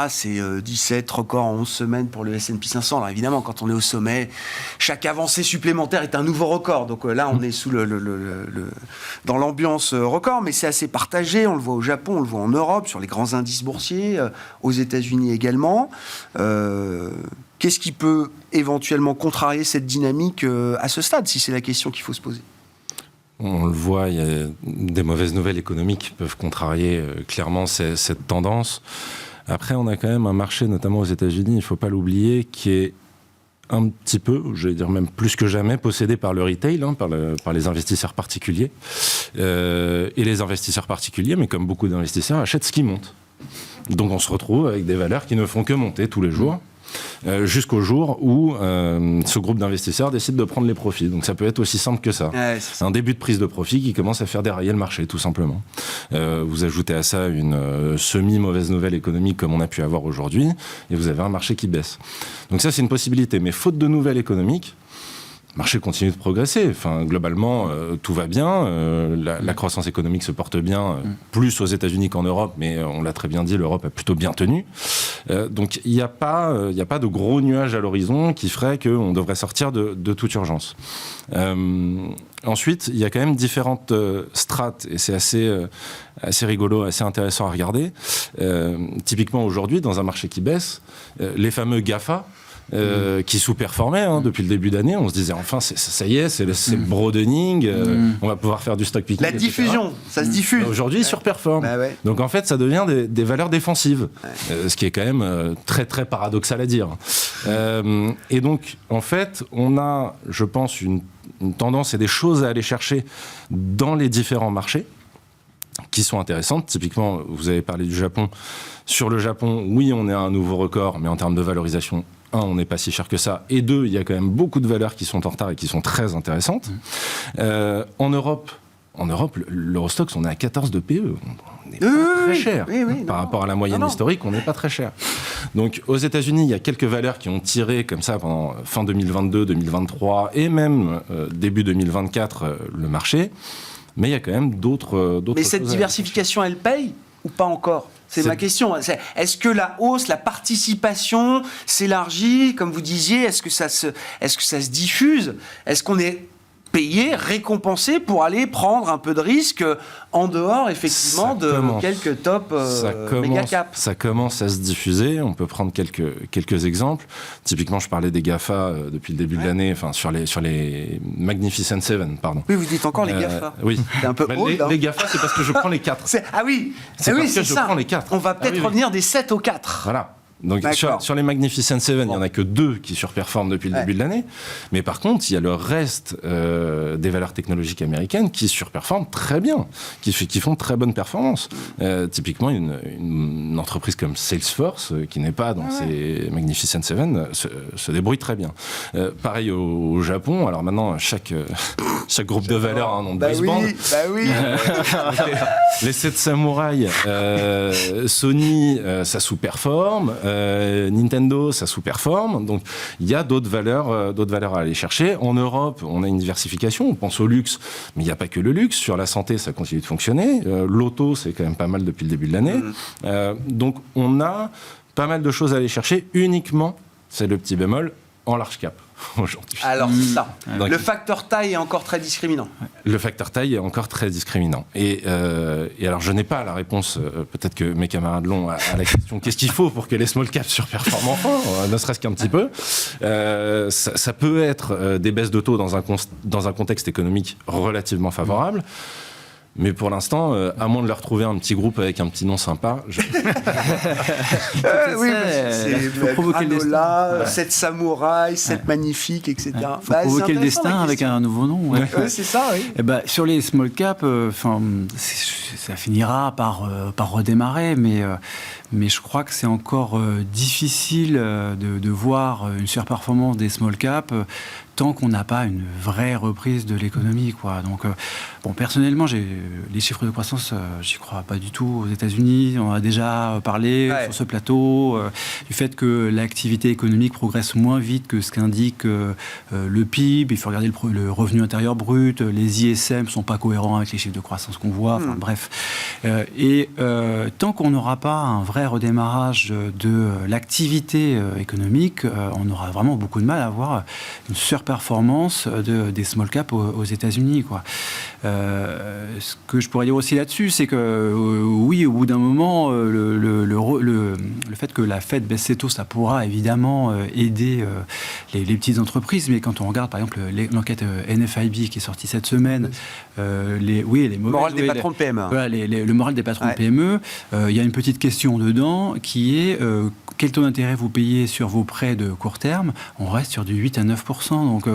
Speaker 1: c'est 17 records en 11 semaines pour le S&P 500. Alors évidemment, quand on est au sommet, chaque avancée supplémentaire est un nouveau record. Donc là, on est dans l'ambiance record, mais c'est assez partagé. On le voit au Japon, on le voit en Europe, sur les grands indices boursiers, aux États-Unis également. Qu'est-ce qui peut éventuellement contrarier cette dynamique à ce stade, si c'est la question qu'il faut se poser ?
Speaker 5: On le voit, il y a des mauvaises nouvelles économiques qui peuvent contrarier clairement cette tendance. Après, on a quand même un marché, notamment aux États-Unis, il ne faut pas l'oublier, qui est un petit peu, je vais dire même plus que jamais, possédé par le retail, par les investisseurs particuliers. Et les investisseurs particuliers, mais comme beaucoup d'investisseurs, achètent ce qui monte. Donc on se retrouve avec des valeurs qui ne font que monter tous les jours. Jusqu'au jour où ce groupe d'investisseurs décide de prendre les profits. Donc ça peut être aussi simple que ça. C'est un début de prise de profit qui commence à faire dérailler le marché, tout simplement. Vous ajoutez à ça une semi-mauvaise nouvelle économique comme on a pu avoir aujourd'hui, et vous avez un marché qui baisse. Donc ça, c'est une possibilité. Mais faute de nouvelles économiques, le marché continue de progresser. Enfin, globalement, tout va bien. La croissance économique se porte bien, plus aux États-Unis qu'en Europe, mais on l'a très bien dit, l'Europe a plutôt bien tenu. Donc, il n'y a pas de gros nuages à l'horizon qui ferait qu'on devrait sortir de toute urgence. Ensuite, il y a quand même différentes strates, et c'est assez rigolo, assez intéressant à regarder. Typiquement, aujourd'hui, dans un marché qui baisse, les fameux GAFA, qui sous-performaient depuis le début d'année. On se disait, enfin, ça y est, c'est le broadening, on va pouvoir faire du stock picking.
Speaker 1: La diffusion, etc. Ça se diffuse.
Speaker 5: Aujourd'hui, ils surperforment. Donc, en fait, ça devient des valeurs défensives, ce qui est quand même très, très paradoxal à dire. Et donc, en fait, on a, je pense, une tendance et des choses à aller chercher dans les différents marchés qui sont intéressantes. Typiquement, vous avez parlé du Japon. Sur le Japon, oui, on est à un nouveau record, mais en termes de valorisation, on n'est pas si cher que ça. Et 2, il y a quand même beaucoup de valeurs qui sont en retard et qui sont très intéressantes. En Europe, l'Eurostoxx, on est à 14 de PE. On n'est pas très cher. Par rapport à la moyenne historique, on n'est pas très cher. Donc, aux États-Unis, il y a quelques valeurs qui ont tiré comme ça pendant fin 2022, 2023 et même début 2024 le marché. Mais il y a quand même d'autres
Speaker 1: Mais cette diversification, elle paye ? ou pas encore? C'est ma question. Est-ce que la hausse, la participation s'élargit, comme vous disiez? Est-ce que ça se diffuse? Est-ce qu'on est payé, récompensé pour aller prendre un peu de risque en dehors, effectivement, quelques top méga cap?
Speaker 5: Ça commence à se diffuser. On peut prendre quelques exemples. Typiquement, je parlais des GAFA depuis le début de l'année, enfin, sur les Magnificent Seven, pardon.
Speaker 1: Oui, vous dites encore les GAFA.
Speaker 5: Oui.
Speaker 1: C'est un peu
Speaker 5: les GAFA, c'est parce que je prends les 4.
Speaker 1: Ah oui,
Speaker 5: c'est parce que je prends les 4.
Speaker 1: On va peut-être revenir des 7 aux 4.
Speaker 5: Voilà. Donc sur les Magnificent Seven, il n'y en a que 2 qui surperforment depuis le début de l'année. Mais par contre, il y a le reste des valeurs technologiques américaines qui surperforment très bien, qui font très bonne performance. Typiquement, une entreprise comme Salesforce, qui n'est pas dans ces Magnificent Seven, se débrouille très bien. Pareil au Japon. Alors maintenant, chaque groupe de valeurs a un nom de baseband. Les 7 samouraïs, Sony, ça sous-performe. Nintendo, ça sous-performe. Donc, il y a d'autres valeurs à aller chercher. En Europe, on a une diversification. On pense au luxe, mais il n'y a pas que le luxe. Sur la santé, ça continue de fonctionner. L'auto, c'est quand même pas mal depuis le début de l'année. Donc, on a pas mal de choses à aller chercher. Uniquement, c'est le petit bémol, en large cap aujourd'hui.
Speaker 1: Alors, ça. Donc, le facteur taille est encore très discriminant.
Speaker 5: Le facteur taille est encore très discriminant. Et alors, je n'ai pas la réponse, peut-être que mes camarades l'ont, à la question qu'est-ce qu'il faut pour que les small caps surperforment enfin, ne serait-ce qu'un petit peu. Ça peut être des baisses de taux dans un contexte économique relativement favorable. Mais pour l'instant, à moins de leur trouver un petit groupe avec un petit nom sympa...
Speaker 1: faut provoquer le destin. 7 samouraïs, 7 magnifiques, etc.
Speaker 3: Faut provoquer le destin avec un nouveau nom.
Speaker 1: C'est ça, oui.
Speaker 3: Et sur les small caps, ça finira par redémarrer, mais je crois que c'est encore difficile de voir une surperformance des small caps tant qu'on n'a pas une vraie reprise de l'économie, quoi. Donc, personnellement, les chiffres de croissance, j'y crois pas du tout. Aux États-Unis, on a déjà parlé sur ce plateau du fait que l'activité économique progresse moins vite que ce qu'indique le PIB. Il faut regarder le revenu intérieur brut. Les ISM sont pas cohérents avec les chiffres de croissance qu'on voit. Enfin, bref. Tant qu'on n'aura pas un vrai redémarrage de l'activité économique, on aura vraiment beaucoup de mal à avoir une surperformance des small caps aux États-Unis, quoi. Ce que je pourrais dire aussi là-dessus, c'est que oui, au bout d'un moment, le fait que la Fed baisse ses taux, ça pourra évidemment aider les petites entreprises. Mais quand on regarde, par exemple, l'enquête NFIB qui est sortie cette semaine, le
Speaker 1: moral des patrons de PME.
Speaker 3: Voilà, le moral des patrons de PME, il y a une petite question dedans qui est quel taux d'intérêt vous payez sur vos prêts de court terme? On reste sur du 8 à 9%. Donc,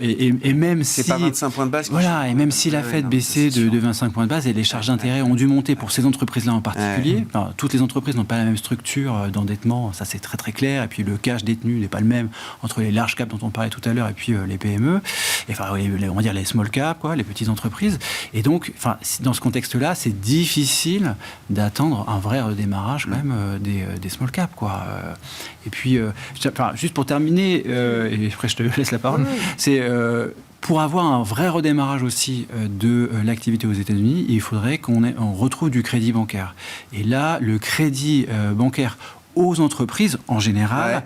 Speaker 3: et même si...
Speaker 1: C'est pas 25 points de base.
Speaker 3: Voilà, et même si la Fed baissait de 25 points de base et les charges d'intérêt ont dû monter pour ces entreprises-là en particulier. Enfin, toutes les entreprises n'ont pas la même structure d'endettement, ça c'est très très clair. Et puis le cash détenu n'est pas le même entre les large caps dont on parlait tout à l'heure et puis les PME. Et, enfin, on va dire les small caps, quoi, les petites entreprises. Et donc, dans ce contexte-là, c'est difficile d'attendre un vrai redémarrage quand même des small caps, quoi. Et puis, juste pour terminer, et après je te laisse la parole, c'est pour avoir un vrai redémarrage aussi de l'activité aux États-Unis, il faudrait qu'on retrouve du crédit bancaire. Et là, le crédit bancaire aux entreprises, en général,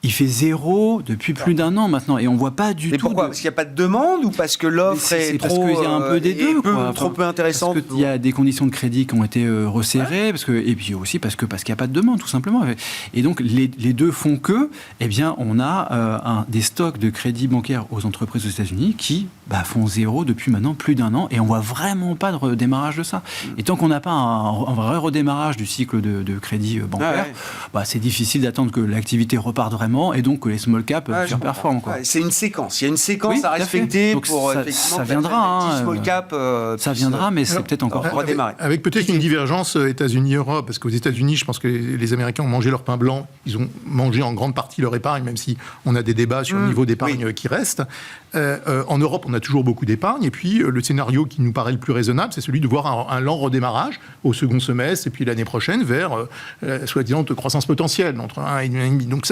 Speaker 3: il fait 0 depuis plus d'1 an maintenant. Et on ne voit pas du tout...
Speaker 1: Mais pourquoi ? Parce qu'il n'y a pas de demande ou parce que l'offre est trop...
Speaker 3: Parce qu'il y a un peu des deux, quoi.
Speaker 1: Trop peu intéressante.
Speaker 3: Parce qu'il y a des conditions de crédit qui ont été resserrées, et puis aussi parce qu'il n'y a pas de demande, tout simplement. Et donc, les deux font que, on a des stocks de crédit bancaire aux entreprises aux États-Unis qui font 0 depuis maintenant plus d'1 an, et on ne voit vraiment pas de redémarrage de ça. Et tant qu'on n'a pas un vrai redémarrage du cycle de crédit bancaire, c'est difficile d'attendre que l'activité reparte vraiment, et donc que les small caps surperforment, quoi.
Speaker 1: C'est une séquence. Il y a une séquence à respecter pour
Speaker 3: ça viendra.
Speaker 1: Small cap.
Speaker 3: Ça viendra, mais c'est peut-être encore
Speaker 1: redémarrer.
Speaker 4: Avec peut-être une divergence États-Unis-Europe, parce qu'aux États-Unis, je pense que les Américains ont mangé leur pain blanc. Ils ont mangé en grande partie leur épargne, même si on a des débats sur le niveau d'épargne qui reste. En Europe, on a toujours beaucoup d'épargne. Et puis, le scénario qui nous paraît le plus raisonnable, c'est celui de voir un lent redémarrage au second semestre et puis l'année prochaine vers soi-disant croissance potentielle entre 1,5. Donc,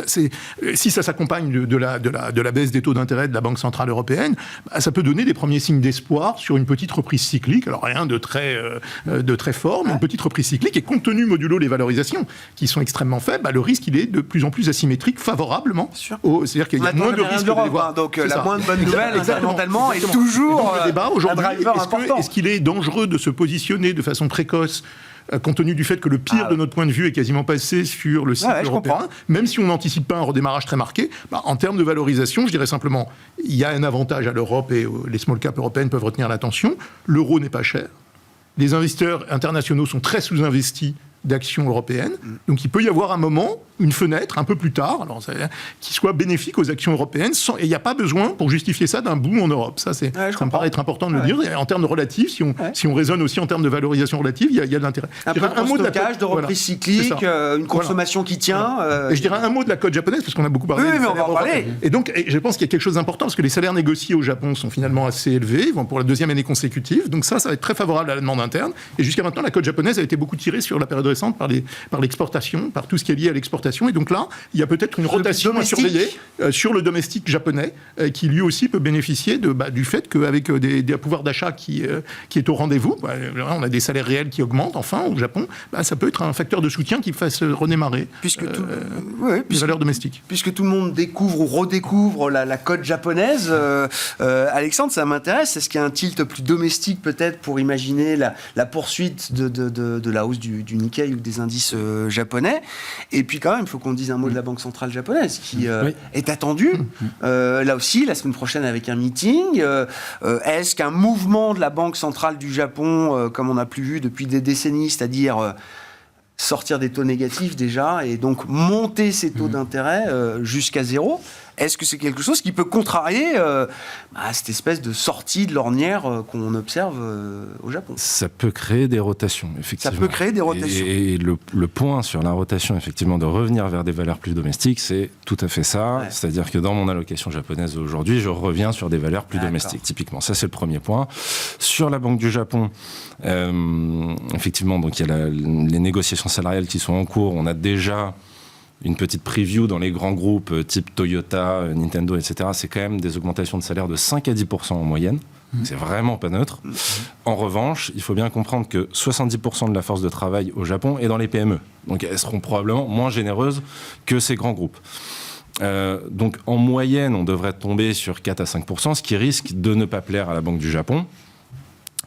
Speaker 4: si ça s'accompagne de la baisse des taux d'intérêt de la Banque Centrale Européenne, ça peut donner des premiers signes d'espoir sur une petite reprise cyclique. Alors rien de très fort, mais une petite reprise cyclique. Et compte tenu modulo les valorisations qui sont extrêmement faibles, le risque il est de plus en plus asymétrique favorablement. C'est-à-dire qu'il y a moins de risques de les voir.
Speaker 1: Donc la moindre bonne nouvelle, expérimentalement, est toujours
Speaker 4: le débat aujourd'hui.
Speaker 1: un driver important.
Speaker 4: Est-ce qu'il est dangereux de se positionner de façon précoce, compte tenu du fait que le pire de notre point de vue est quasiment passé sur le cycle européen, même si on n'anticipe pas un redémarrage très marqué, en termes de valorisation, je dirais simplement, il y a un avantage à l'Europe et les small caps européennes peuvent retenir l'attention. L'euro n'est pas cher. Les investisseurs internationaux sont très sous-investis d'actions européennes. Donc il peut y avoir un moment, une fenêtre, un peu plus tard, qui soit bénéfique aux actions européennes. Et il n'y a pas besoin, pour justifier ça, d'un boom en Europe. Ça me paraît être important de le dire. Et en termes de relatif, si on raisonne aussi en termes de valorisation relative, il y a de l'intérêt.
Speaker 1: Un peu de stockage, de reprise cyclique, une consommation qui tient.
Speaker 4: Et je dirais un mot de la cote japonaise, parce qu'on a beaucoup parlé.
Speaker 1: Oui, mais on va en parler.
Speaker 4: Et donc, je pense qu'il y a quelque chose d'important, parce que les salaires négociés au Japon sont finalement assez élevés, ils vont pour la deuxième année consécutive. Donc ça va être très favorable à la demande interne. Et jusqu'à maintenant, la cote japonaise a été beaucoup tirée sur la période récente par l'exportation, par tout ce qui est lié à l'exportation. Et donc là, il y a peut-être une rotation à surveiller sur le domestique japonais, qui lui aussi peut bénéficier du fait qu'avec des pouvoirs d'achat qui est au rendez-vous, on a des salaires réels qui augmentent, enfin, au Japon, ça peut être un facteur de soutien qui fasse redémarrer les valeurs domestiques.
Speaker 1: Puisque tout le monde découvre ou redécouvre la cote japonaise, Alexandre, ça m'intéresse. Est-ce qu'il y a un tilt plus domestique peut-être pour imaginer la poursuite de la hausse du Nikkei ou des indices japonais? Et puis quand même, il faut qu'on dise un mot de la Banque centrale japonaise qui est attendue. Là aussi, la semaine prochaine avec un meeting. Est-ce qu'un mouvement de la Banque centrale du Japon, comme on n'a plus vu depuis des décennies, c'est-à-dire sortir des taux négatifs déjà et donc monter ces taux d'intérêt jusqu'à zéro, est-ce que c'est quelque chose qui peut contrarier cette espèce de sortie de l'ornière qu'on observe au Japon?
Speaker 5: Ça peut créer des rotations, effectivement.
Speaker 1: Ça peut créer des rotations.
Speaker 5: Et le point sur la rotation, effectivement, de revenir vers des valeurs plus domestiques, c'est tout à fait ça. Ouais. C'est-à-dire que dans mon allocation japonaise aujourd'hui, je reviens sur des valeurs plus domestiques, typiquement. Ça, c'est le premier point. Sur la Banque du Japon, effectivement, donc il y a les négociations salariales qui sont en cours. On a déjà une petite preview dans les grands groupes type Toyota, Nintendo, etc. C'est quand même des augmentations de salaire de 5 à 10% en moyenne. C'est vraiment pas neutre. En revanche, il faut bien comprendre que 70% de la force de travail au Japon est dans les PME. Donc elles seront probablement moins généreuses que ces grands groupes. Donc en moyenne, on devrait tomber sur 4 à 5%, ce qui risque de ne pas plaire à la Banque du Japon.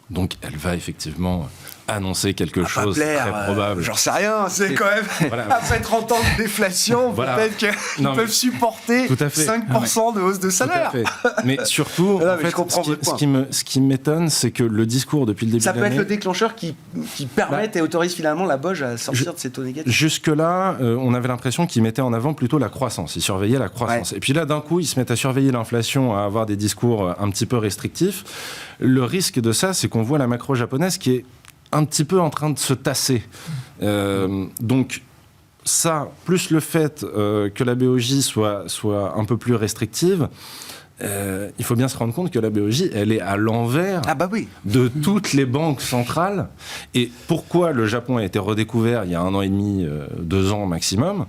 Speaker 5: Donc elle va effectivement annoncer quelque chose très probable.
Speaker 1: J'en sais rien, c'est quand même après 30 ans de déflation, peut-être qu'ils peuvent supporter 5% de hausse de salaire.
Speaker 5: Tout à fait. Mais surtout, ce qui m'étonne, c'est que le discours depuis le début de l'année...
Speaker 1: Ça peut être le déclencheur qui permette et autorise finalement la BOJ à sortir de ces taux négatifs.
Speaker 5: Jusque-là, on avait l'impression qu'ils mettaient en avant plutôt la croissance. Ils surveillaient la croissance. Ouais. Et puis là, d'un coup, ils se mettent à surveiller l'inflation, à avoir des discours un petit peu restrictifs. Le risque de ça, c'est qu'on voit la macro japonaise qui est un petit peu en train de se tasser. Donc ça, plus le fait que la BOJ soit un peu plus restrictive, il faut bien se rendre compte que la BOJ, elle est à l'envers de toutes les banques centrales. Et pourquoi le Japon a été redécouvert il y a 1 an et demi, 2 ans maximum,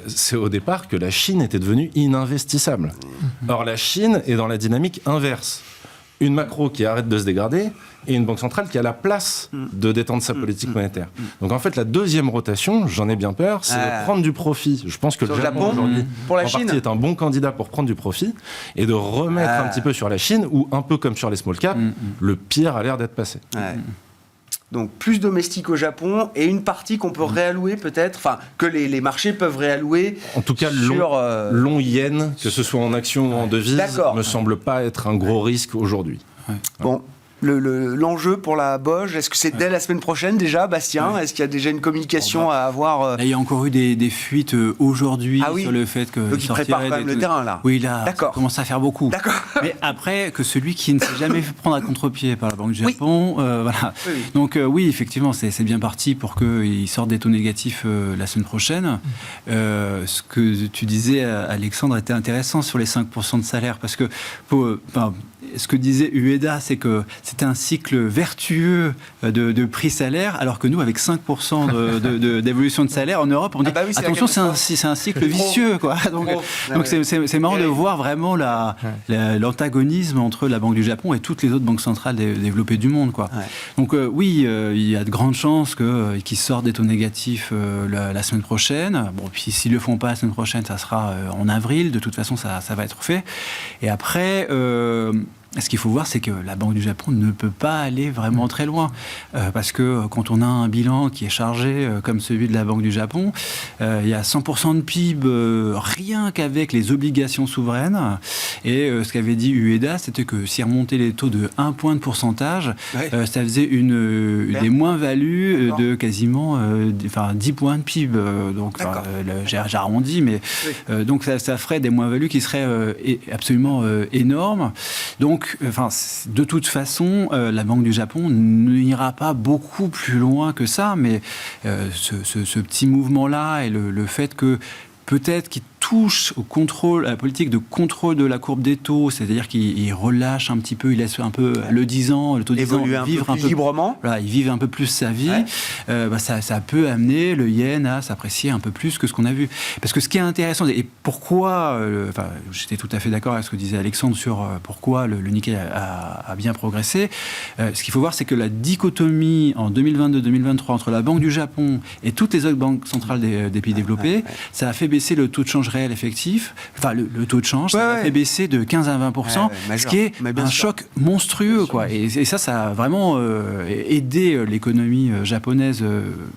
Speaker 5: c'est au départ que la Chine était devenue ininvestissable. Or, la Chine est dans la dynamique inverse. Une macro qui arrête de se dégrader et une banque centrale qui a la place de détendre sa politique monétaire. Donc en fait, la deuxième rotation, j'en ai bien peur, c'est de prendre du profit. Je pense que le Japon, aujourd'hui,
Speaker 1: pour la
Speaker 5: en
Speaker 1: Chine,
Speaker 5: partie, est un bon candidat pour prendre du profit et de remettre un petit peu sur la Chine, où un peu comme sur les small caps, le pire a l'air d'être passé.
Speaker 1: Donc plus domestique au Japon et une partie qu'on peut réallouer peut-être, enfin que les marchés peuvent réallouer.
Speaker 5: En tout cas, long yen, que ce soit en action ou en devise, me semble pas être un gros risque aujourd'hui.
Speaker 1: Bon. L'enjeu pour la BOJ, est-ce que c'est dès la semaine prochaine déjà, Bastien? Est-ce qu'il y a déjà une communication à avoir?
Speaker 3: Là, il y a encore eu des fuites aujourd'hui sur le fait que...
Speaker 1: Donc il prépare quand même le terrain là.
Speaker 3: Oui, là, ça commence à faire beaucoup.
Speaker 1: D'accord.
Speaker 3: Mais après, que celui qui ne s'est jamais fait prendre à contre-pied par la Banque du Japon, voilà. Oui. Donc oui, effectivement, c'est bien parti pour qu'il sorte des taux négatifs la semaine prochaine. Ce que tu disais, Alexandre, était intéressant sur les 5% de salaire, parce que ce que disait Ueda, c'est que c'était un cycle vertueux de prix-salaire, alors que nous, avec 5% d'évolution de salaire en Europe, on dit attention, c'est un cycle vicieux, quoi. Donc c'est marrant de voir vraiment l'antagonisme entre la Banque du Japon et toutes les autres banques centrales développées du monde, quoi. Donc oui, il y a de grandes chances qu'ils sortent des taux négatifs la semaine prochaine. Bon, puis s'ils le font pas la semaine prochaine, ça sera en avril. De toute façon, ça va être fait. Et après, ce qu'il faut voir, c'est que la Banque du Japon ne peut pas aller vraiment très loin. Parce que quand on a un bilan qui est chargé comme celui de la Banque du Japon, il y a 100% de PIB rien qu'avec les obligations souveraines. Et ce qu'avait dit Ueda, c'était que si remontait les taux de 1 point de pourcentage, ça faisait des moins-values de quasiment 10 points de PIB. Donc j'ai arrondi, mais donc ça ferait des moins-values qui seraient absolument énormes. Donc, de toute façon, la Banque du Japon n'ira pas beaucoup plus loin que ça, mais ce petit mouvement-là et le fait que peut-être qu'il touche au contrôle, à la politique de contrôle de la courbe des taux, c'est-à-dire qu'il relâche un petit peu, il laisse un peu le 10 ans, le taux 10 ans vivre un peu
Speaker 1: librement.
Speaker 3: Voilà, il vive un peu plus sa vie. Ça peut amener le yen à s'apprécier un peu plus que ce qu'on a vu. Parce que ce qui est intéressant, et pourquoi, j'étais tout à fait d'accord avec ce que disait Alexandre sur pourquoi le Nikkei a bien progressé. Ce qu'il faut voir, c'est que la dichotomie en 2022-2023 entre la Banque du Japon et toutes les autres banques centrales des pays développés, ça a fait baisser le taux de change réel effectif, le taux de change, ça a fait baisser de 15 à 20%, ce qui est un choc monstrueux, quoi. Et ça a vraiment aidé l'économie japonaise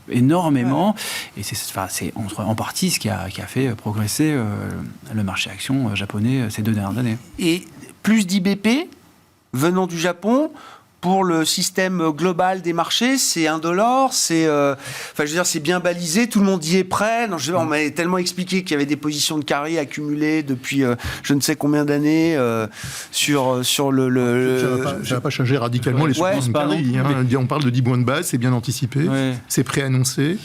Speaker 3: énormément. Et c'est en partie ce qui a fait progresser le marché action japonais ces 2 dernières années.
Speaker 1: Et plus d'IBP venant du Japon. Pour le système global des marchés, c'est indolore, c'est bien balisé, tout le monde y est prêt. On m'a tellement expliqué qu'il y avait des positions de carry accumulées depuis je ne sais combien d'années sur le.
Speaker 4: Ça va pas changer radicalement les positions de carry. On parle de 10 points de base, c'est bien anticipé, c'est préannoncé.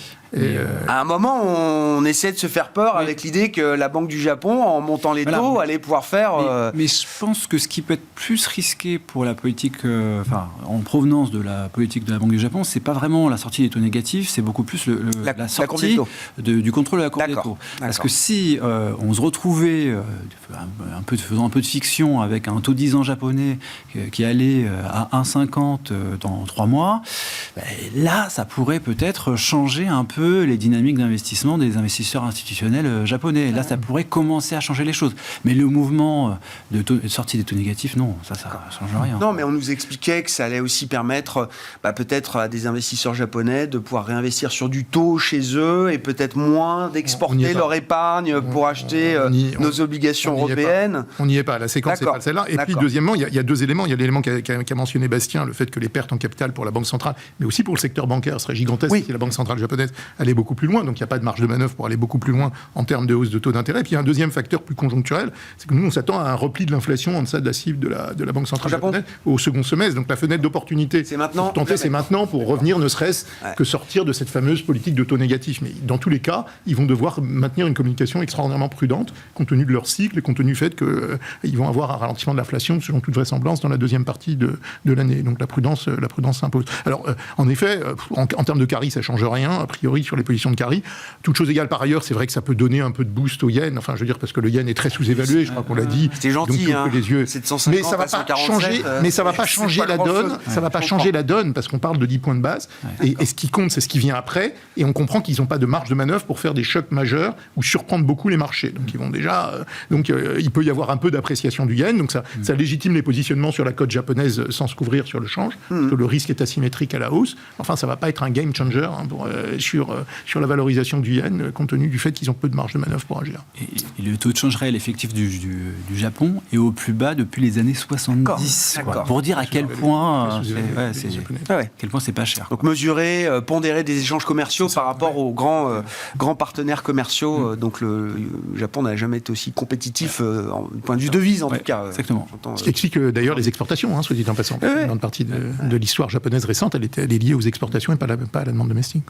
Speaker 1: À un moment, on essayait de se faire peur avec l'idée que la Banque du Japon, en montant les taux, allait pouvoir faire...
Speaker 3: Mais je pense que ce qui peut être plus risqué pour la politique, en provenance de la politique de la Banque du Japon, c'est pas vraiment la sortie des taux négatifs, c'est beaucoup plus la sortie du contrôle de la courbe des taux. Parce que si on se retrouvait, faisant un peu de fiction, avec un taux 10 ans japonais qui allait à 1,50 dans 3 mois, là, ça pourrait peut-être changer un peu les dynamiques d'investissement des investisseurs institutionnels japonais. Là, ça pourrait commencer à changer les choses. Mais le mouvement de sortie des taux négatifs, non, ça ne change rien.
Speaker 1: Non, mais on nous expliquait que ça allait aussi permettre peut-être à des investisseurs japonais de pouvoir réinvestir sur du taux chez eux et peut-être moins d'exporter leur épargne pour acheter nos obligations européennes.
Speaker 4: On n'y est pas. La séquence n'est pas celle-là. Et puis, deuxièmement, il y a 2 éléments. Il y a l'élément qu'a mentionné Bastien, le fait que les pertes en capital pour la Banque centrale, mais aussi pour le secteur bancaire, seraient gigantesques si la Banque centrale japonaise aller beaucoup plus loin, donc il n'y a pas de marge de manœuvre pour aller beaucoup plus loin en termes de hausse de taux d'intérêt. Et puis il y a un deuxième facteur plus conjoncturel, c'est que nous on s'attend à un repli de l'inflation en deçà de la cible de la Banque centrale japonaise au second semestre. Donc la fenêtre d'opportunité c'est maintenant pour revenir, ne serait-ce que sortir de cette fameuse politique de taux négatif. Mais dans tous les cas, ils vont devoir maintenir une communication extraordinairement prudente compte tenu de leur cycle et compte tenu du fait qu'ils vont avoir un ralentissement de l'inflation selon toute vraisemblance dans la deuxième partie de l'année. Donc la prudence s'impose. Alors en effet, en termes de carry, ça ne change rien a priori sur les positions de carry. Toute chose égale par ailleurs, c'est vrai que ça peut donner un peu de boost au yen. Enfin, je veux dire, parce que le yen est très sous-évalué, je crois qu'on l'a dit.
Speaker 1: C'était gentil,
Speaker 4: donc, les yeux.
Speaker 1: 750,
Speaker 4: mais ça va pas changer. Mais ça va pas changer la donne. Ça va pas changer la donne parce qu'on parle de 10 points de base. Et ce qui compte, c'est ce qui vient après. Et on comprend qu'ils n'ont pas de marge de manœuvre pour faire des chocs majeurs ou surprendre beaucoup les marchés. Donc ils vont déjà. Il peut y avoir un peu d'appréciation du yen. Donc ça légitime les positionnements sur la cote japonaise sans se couvrir sur le change. Parce que le risque est asymétrique à la hausse. Enfin, ça va pas être un game changer sur la valorisation du yen, compte tenu du fait qu'ils ont peu de marge de manœuvre pour agir.
Speaker 3: Et le taux de change réel effectif du Japon est au plus bas depuis les années 70. D'accord. Pour dire à quel point c'est pas cher.
Speaker 1: Donc mesurer, pondérer des échanges commerciaux par rapport aux grands partenaires commerciaux. Donc le Japon n'a jamais été aussi compétitif du point de vue devise en tout cas.
Speaker 3: Exactement.
Speaker 4: Ce qui explique d'ailleurs les exportations, soit dit en passant. Une grande partie de l'histoire japonaise récente, elle est liée aux exportations et pas à la demande domestique.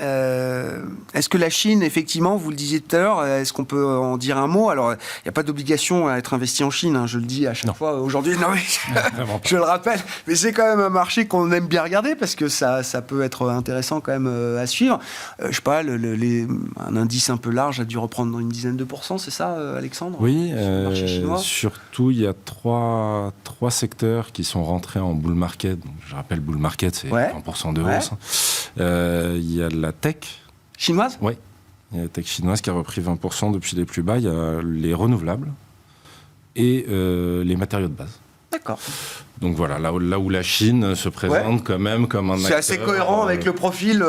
Speaker 1: Est-ce que la Chine, effectivement, vous le disiez tout à l'heure, est-ce qu'on peut en dire un mot? Alors, il n'y a pas d'obligation à être investi en Chine, hein, je le dis à chaque fois aujourd'hui. Non, mais je le rappelle, mais c'est quand même un marché qu'on aime bien regarder parce que ça peut être intéressant quand même à suivre. Je sais pas, un indice un peu large a dû reprendre une dizaine de %, c'est ça, Alexandre?
Speaker 5: Oui,
Speaker 1: sur le marché chinois.
Speaker 5: surtout il y a trois secteurs qui sont rentrés en bull market. Donc, je rappelle, bull market, c'est 20% de hausse. Il y a la tech.
Speaker 1: Chinoise?
Speaker 5: Oui, il y a la tech chinoise qui a repris 20% depuis les plus bas. Il y a les renouvelables et les matériaux de base.
Speaker 1: D'accord.
Speaker 5: Donc voilà, là où la Chine se présente quand même comme un acteur...
Speaker 1: C'est assez cohérent avec le profil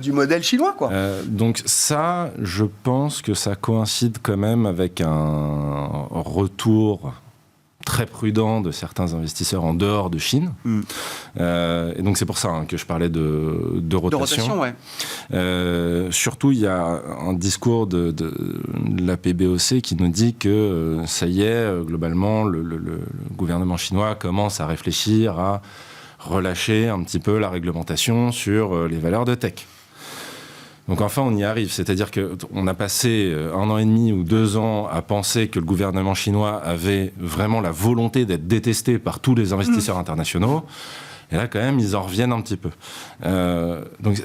Speaker 1: du modèle chinois, quoi.
Speaker 5: Donc ça, je pense que ça coïncide quand même avec un retour très prudent de certains investisseurs en dehors de Chine. Et donc c'est pour ça que je parlais de rotation.
Speaker 1: De rotation,
Speaker 5: surtout, il y a un discours de la PBOC qui nous dit que ça y est, globalement, le gouvernement chinois commence à réfléchir à relâcher un petit peu la réglementation sur les valeurs de tech. Donc enfin, on y arrive. C'est-à-dire qu'on a passé 1 an et demi ou 2 ans à penser que le gouvernement chinois avait vraiment la volonté d'être détesté par tous les investisseurs internationaux. Et là, quand même, ils en reviennent un petit peu. Donc,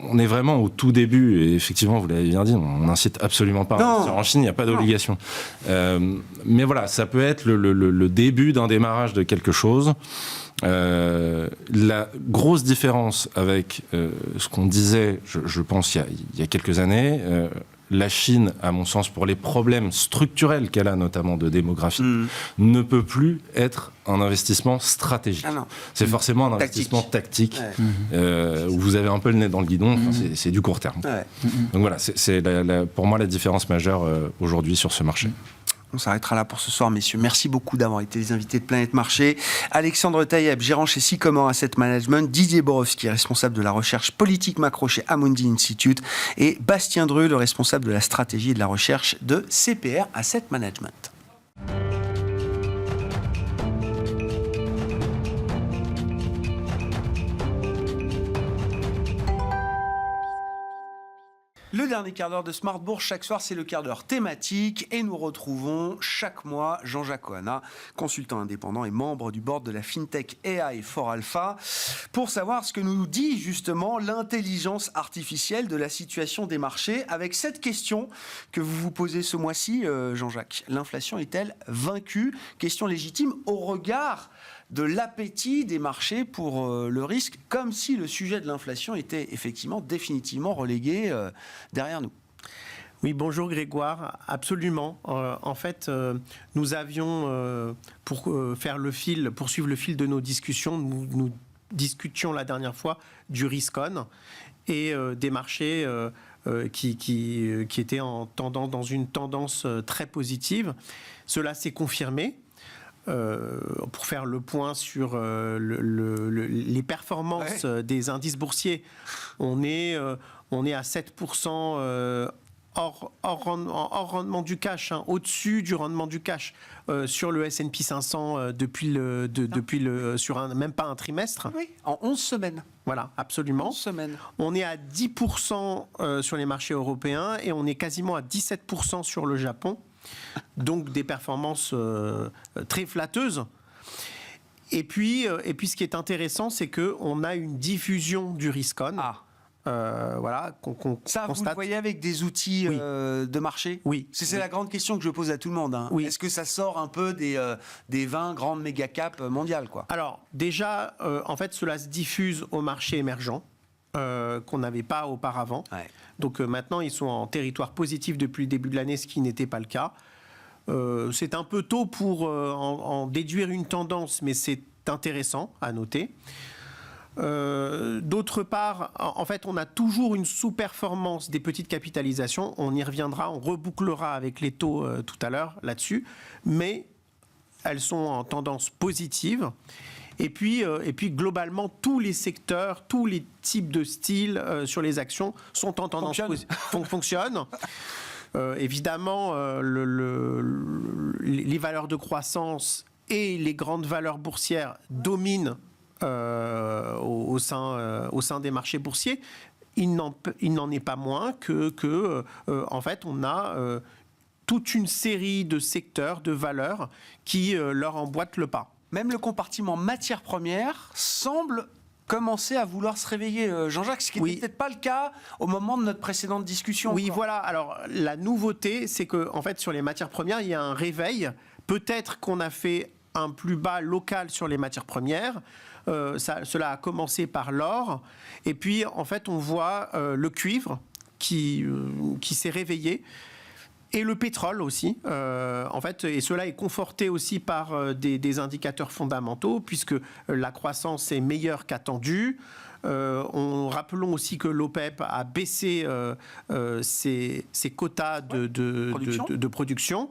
Speaker 5: on est vraiment au tout début. Et effectivement, vous l'avez bien dit, on n'incite absolument pas à investir en Chine. Il n'y a pas d'obligation. Mais voilà, ça peut être le début d'un démarrage de quelque chose. La grosse différence avec ce qu'on disait, je pense, il y a quelques années, la Chine, à mon sens, pour les problèmes structurels qu'elle a, notamment de démographie, ne peut plus être un investissement stratégique. C'est forcément un investissement tactique où vous avez un peu le nez dans le guidon. C'est du court terme. Donc voilà, c'est pour moi la différence majeure aujourd'hui sur ce marché.
Speaker 1: On s'arrêtera là pour ce soir, messieurs. Merci beaucoup d'avoir été les invités de Planète Marché. Alexandre Taïeb, gérant chez Sycomore Asset Management, Didier Borowski, responsable de la recherche politique macro chez Amundi Institute, et Bastien Dreux, le responsable de la stratégie et de la recherche de CPR Asset Management. Le dernier quart d'heure de Smart Bourse, chaque soir, c'est le quart d'heure thématique et nous retrouvons chaque mois Jean-Jacques Ohana, consultant indépendant et membre du board de la FinTech AI for Alpha, pour savoir ce que nous dit justement l'intelligence artificielle de la situation des marchés avec cette question que vous vous posez ce mois-ci, Jean-Jacques. L'inflation est-elle vaincue? Question légitime au regard de l'appétit des marchés pour le risque, comme si le sujet de l'inflation était effectivement définitivement relégué derrière nous.
Speaker 6: Oui, bonjour Grégoire, absolument. En fait, nous avions, pour poursuivre le fil de nos discussions, nous discutions la dernière fois du risk-on et des marchés qui étaient dans une tendance très positive. Cela s'est confirmé. Pour faire le point sur les performances des indices boursiers, on est à 7% hors rendement du cash, au-dessus du rendement du cash sur le S&P 500 sur même pas un trimestre.
Speaker 1: Oui, en 11 semaines.
Speaker 6: Voilà, absolument.
Speaker 1: 11 semaines.
Speaker 6: On est à 10% sur les marchés européens et on est quasiment à 17% sur le Japon. Donc des performances très flatteuses. Et puis ce qui est intéressant, c'est qu'on a une diffusion du risk-on. Voilà, qu'on constate.
Speaker 1: Vous le voyez avec des outils de marché?
Speaker 6: Oui.
Speaker 1: C'est la grande question que je pose à tout le monde. Oui. Est-ce que ça sort un peu des 20 grandes méga caps mondiales, quoi?
Speaker 6: Alors déjà, en fait, cela se diffuse aux marchés émergents. Qu'on n'avait pas auparavant. Donc maintenant, ils sont en territoire positif depuis le début de l'année, ce qui n'était pas le cas. C'est un peu tôt pour en déduire une tendance, mais c'est intéressant à noter. D'autre part, en fait, on a toujours une sous-performance des petites capitalisations. On y reviendra, on rebouclera avec les taux tout à l'heure là-dessus. Mais elles sont en tendance positive. Et puis, globalement, tous les secteurs, tous les types de styles sur les actions sont en tendance fonctionnent. Évidemment, les valeurs de croissance et les grandes valeurs boursières dominent au sein des marchés boursiers. il n'en est pas moins que en fait, on a toute une série de secteurs, de valeurs qui leur emboîtent le pas.
Speaker 1: Même le compartiment matières premières semble commencer à vouloir se réveiller, Jean-Jacques, ce qui n'était peut-être pas le cas au moment de notre précédente discussion.
Speaker 6: Oui, voilà. Alors, la nouveauté, c'est que, en fait, sur les matières premières, il y a un réveil. Peut-être qu'on a fait un plus bas local sur les matières premières. Cela a commencé par l'or. Et puis, en fait, on voit le cuivre qui s'est réveillé. Et le pétrole aussi, en fait, et cela est conforté aussi par des indicateurs fondamentaux, puisque la croissance est meilleure qu'attendue. Rappelons aussi que l'OPEP a baissé ses quotas de production.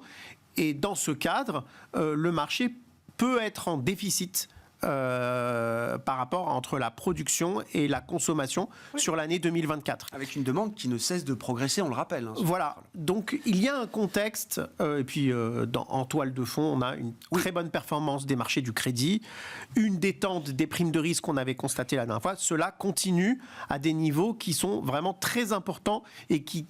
Speaker 6: Et dans ce cadre, le marché peut être en déficit par rapport entre la production et la consommation sur l'année 2024.
Speaker 1: Avec une demande qui ne cesse de progresser, on le rappelle.
Speaker 6: Voilà, donc il y a un contexte, et puis en toile de fond, on a une très bonne performance des marchés du crédit, une détente des primes de risque qu'on avait constatée la dernière fois. Cela continue à des niveaux qui sont vraiment très importants et qui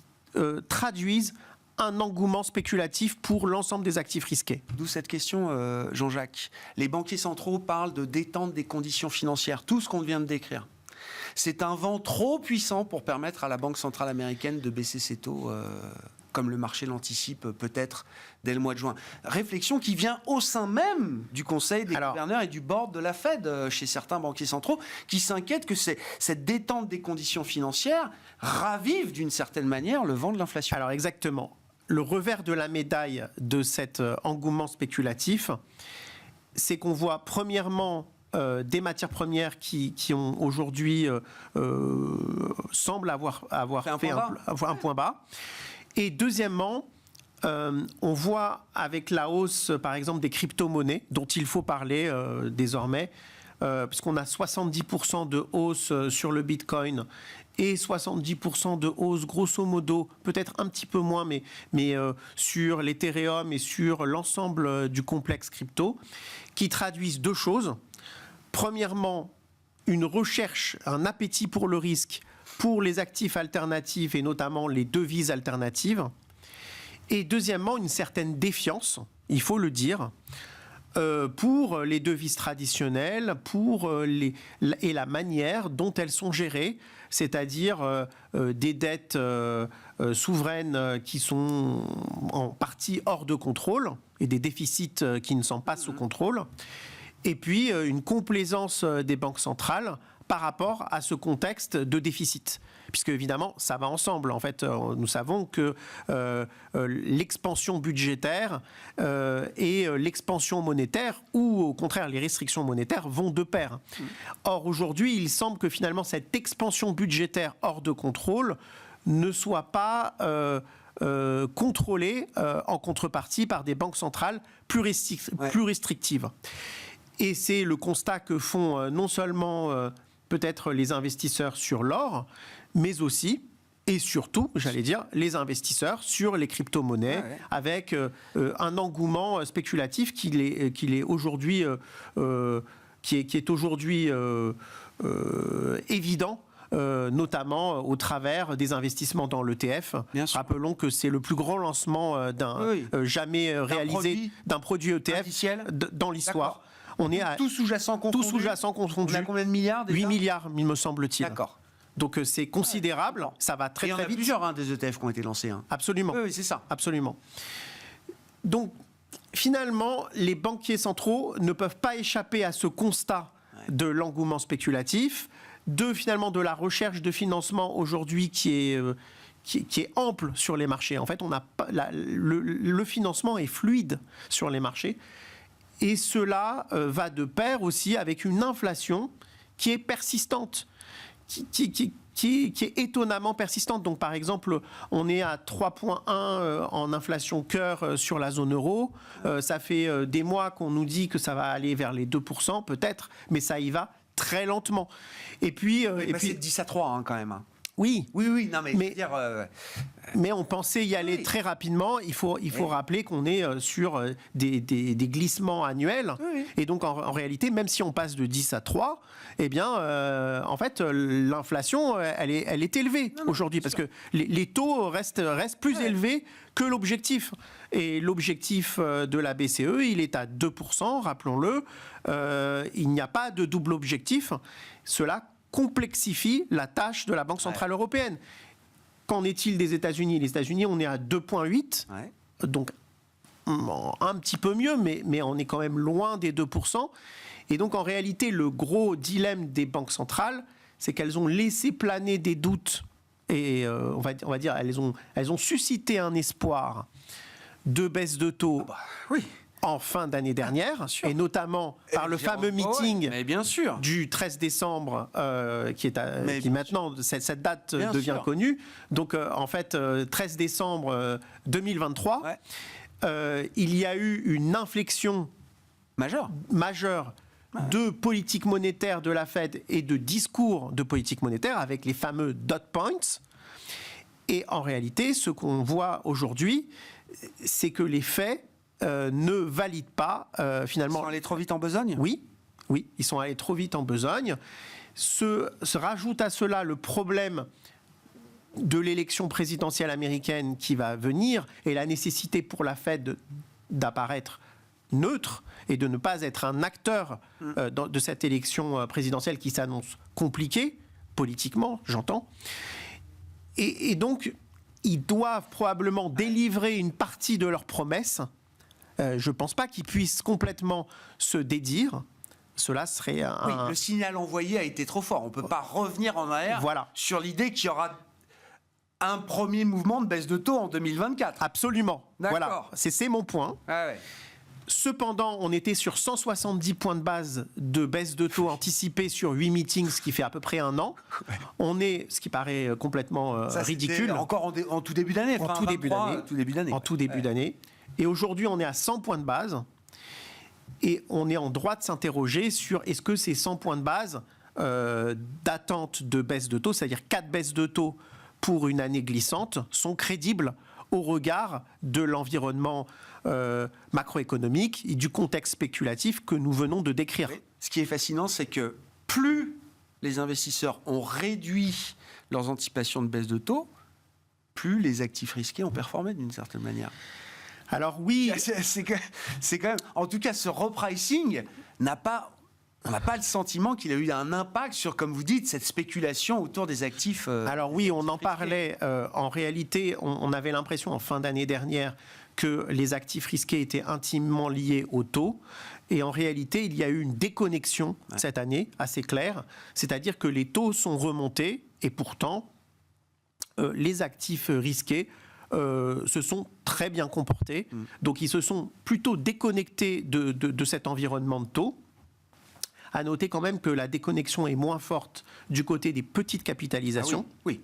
Speaker 6: traduisent un engouement spéculatif pour l'ensemble des actifs risqués.
Speaker 1: D'où cette question, Jean-Jacques. Les banquiers centraux parlent de détente des conditions financières, tout ce qu'on vient de décrire. C'est un vent trop puissant pour permettre à la Banque centrale américaine de baisser ses taux, comme le marché l'anticipe peut-être dès le mois de juin. Réflexion qui vient au sein même du Conseil des gouverneurs et du board de la Fed, chez certains banquiers centraux, qui s'inquiètent que cette détente des conditions financières ravive d'une certaine manière le vent de l'inflation.
Speaker 6: Alors exactement. Le revers de la médaille de cet engouement spéculatif, c'est qu'on voit premièrement des matières premières qui ont aujourd'hui semblent avoir fait un point bas. Et deuxièmement, on voit avec la hausse, par exemple, des crypto-monnaies, dont il faut parler désormais, puisqu'on a 70% de hausse sur le Bitcoin et 70% de hausse, grosso modo, peut-être un petit peu moins, mais sur l'Ethereum et sur l'ensemble du complexe crypto, qui traduisent deux choses. Premièrement, une recherche, un appétit pour le risque pour les actifs alternatifs et notamment les devises alternatives. Et deuxièmement, une certaine défiance, il faut le dire, pour les devises traditionnelles, et la manière dont elles sont gérées, c'est-à-dire des dettes souveraines qui sont en partie hors de contrôle et des déficits qui ne sont pas sous contrôle, et puis une complaisance des banques centrales par rapport à ce contexte de déficit. Puisque évidemment, ça va ensemble. En fait, nous savons que l'expansion budgétaire et l'expansion monétaire, ou au contraire les restrictions monétaires, vont de pair. Or, aujourd'hui, il semble que finalement cette expansion budgétaire hors de contrôle ne soit pas contrôlée en contrepartie par des banques centrales plus restrictives. Et c'est le constat que font non seulement peut-être les investisseurs sur l'or, mais aussi et surtout, j'allais dire, les investisseurs sur les crypto-monnaies, avec un engouement spéculatif qui est aujourd'hui évident. Notamment au travers des investissements dans l'ETF. Rappelons que c'est le plus grand lancement jamais réalisé d'un produit ETF dans l'histoire. On est à
Speaker 1: tout sous-jacent confondu. On a combien de milliards déjà ?
Speaker 6: 8 milliards, il me semble-t-il.
Speaker 1: D'accord.
Speaker 6: Donc c'est considérable, ça va très
Speaker 1: très vite. Il y en a plusieurs des ETF qui ont été lancés.
Speaker 6: Absolument.
Speaker 1: Oui, c'est ça.
Speaker 6: Absolument. Donc finalement, les banquiers centraux ne peuvent pas échapper à ce constat de l'engouement spéculatif, finalement de la recherche de financement aujourd'hui qui est ample sur les marchés. En fait, le financement est fluide sur les marchés. Et cela va de pair aussi avec une inflation qui est persistante, qui est étonnamment persistante. Donc, par exemple, on est à 3,1 en inflation cœur sur la zone euro. Ça fait des mois qu'on nous dit que ça va aller vers les 2%, peut-être, mais ça y va très lentement. Et puis,
Speaker 1: c'est 10 à 3 quand même.
Speaker 6: Oui.
Speaker 1: Oui, non, mais je
Speaker 6: Mais-
Speaker 1: veux dire,
Speaker 6: Mais on pensait y aller
Speaker 1: Oui.
Speaker 6: très rapidement. Il faut rappeler qu'on est sur des glissements annuels.
Speaker 1: Oui.
Speaker 6: Et donc, en réalité, même si on passe de 10 à 3, eh bien, en fait, l'inflation, elle est élevée aujourd'hui parce que les taux restent plus élevés que l'objectif. Et l'objectif de la BCE, il est à 2%, rappelons-le. Il n'y a pas de double objectif. Cela complexifie la tâche de la Banque Centrale Européenne. Qu'en est-il des États-Unis? Les États-Unis, on est à 2,8,
Speaker 1: ouais.
Speaker 6: donc un petit peu mieux, mais on est quand même loin des 2%. Et donc, en réalité, le gros dilemme des banques centrales, c'est qu'elles ont laissé planer des doutes. Et on va dire, elles ont suscité un espoir de baisse de taux
Speaker 1: Oui.
Speaker 6: en fin d'année dernière, et notamment par le fameux meeting
Speaker 1: Mais bien sûr.
Speaker 6: du 13 décembre, qui
Speaker 1: Mais
Speaker 6: qui
Speaker 1: bien
Speaker 6: maintenant, cette date
Speaker 1: Bien
Speaker 6: devient
Speaker 1: sûr.
Speaker 6: connue. Donc, en fait, 13 décembre 2023,
Speaker 1: Ouais.
Speaker 6: il y a eu une inflexion
Speaker 1: Majeur.
Speaker 6: majeure de politique monétaire de la Fed et de discours de politique monétaire avec les fameux dot points. Et en réalité, ce qu'on voit aujourd'hui, c'est que les faits ne valident pas
Speaker 1: Ils
Speaker 6: finalement.
Speaker 1: sont allés trop vite en besogne.
Speaker 6: Oui, ils sont allés trop vite en besogne. Se rajoute à cela le problème de l'élection présidentielle américaine qui va venir et la nécessité pour la Fed d'apparaître neutre et de ne pas être un acteur de cette élection présidentielle qui s'annonce compliquée, politiquement, j'entends. Et donc, ils doivent probablement délivrer une partie de leurs promesses. Je ne pense pas qu'ils puissent complètement se dédire. Cela serait
Speaker 1: Oui, le signal envoyé a été trop fort. On ne peut pas revenir en arrière
Speaker 6: Voilà.
Speaker 1: sur l'idée qu'il y aura un premier mouvement de baisse de taux en 2024.
Speaker 6: Absolument.
Speaker 1: D'accord.
Speaker 6: Voilà, c'est mon point.
Speaker 1: Ah ouais.
Speaker 6: Cependant, on était sur 170 points de base de baisse de taux anticipés sur 8 meetings, ce qui fait à peu près un an. On est, ce qui paraît complètement
Speaker 1: Ça, c'était
Speaker 6: ridicule.
Speaker 1: Encore en tout début d'année.
Speaker 6: En
Speaker 1: fin
Speaker 6: tout début
Speaker 1: 23,
Speaker 6: d'année.
Speaker 1: tout début d'année.
Speaker 6: En tout début d'année. Et aujourd'hui, on est à 100 points de base. Et on est en droit de s'interroger sur est-ce que ces 100 points de base d'attente de baisse de taux, c'est-à-dire 4 baisses de taux pour une année glissante, sont crédibles au regard de l'environnement macroéconomique et du contexte spéculatif que nous venons de décrire.
Speaker 1: Oui. Ce qui est fascinant, c'est que plus les investisseurs ont réduit leurs anticipations de baisse de taux, plus les actifs risqués ont performé d'une certaine manière.
Speaker 6: Alors oui,
Speaker 1: C'est quand même... En tout cas, ce repricing on n'a pas le sentiment qu'il a eu un impact sur, comme vous dites, cette spéculation autour des actifs.
Speaker 6: alors oui, on en parlait. En réalité, on avait l'impression en fin d'année dernière que les actifs risqués étaient intimement liés au taux. Et en réalité, il y a eu une déconnexion cette année, assez claire. C'est-à-dire que les taux sont remontés et pourtant, les actifs risqués se sont très bien comportés. Donc, ils se sont plutôt déconnectés de cet environnement de taux. À noter quand même que la déconnexion est moins forte du côté des petites capitalisations.
Speaker 1: Oui.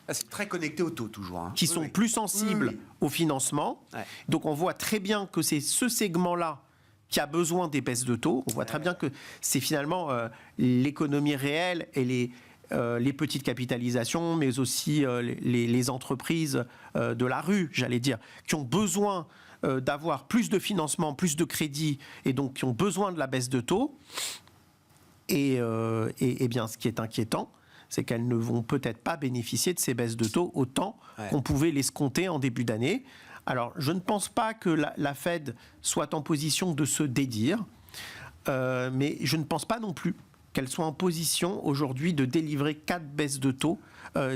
Speaker 1: Ah, c'est très connecté au taux, toujours. Hein.
Speaker 6: Qui sont plus sensibles
Speaker 1: Oui.
Speaker 6: au financement.
Speaker 1: Ouais.
Speaker 6: Donc on voit très bien que c'est ce segment-là qui a besoin des baisses de taux. On voit très bien que c'est finalement l'économie réelle et les petites capitalisations, mais aussi les entreprises de la rue, j'allais dire, qui ont besoin d'avoir plus de financement, plus de crédit, et donc qui ont besoin de la baisse de taux. Et bien, ce qui est inquiétant, c'est qu'elles ne vont peut-être pas bénéficier de ces baisses de taux autant qu'on pouvait l'escompter en début d'année. Alors, je ne pense pas que la Fed soit en position de se dédire, mais je ne pense pas non plus qu'elle soit en position aujourd'hui de délivrer 4 baisses de taux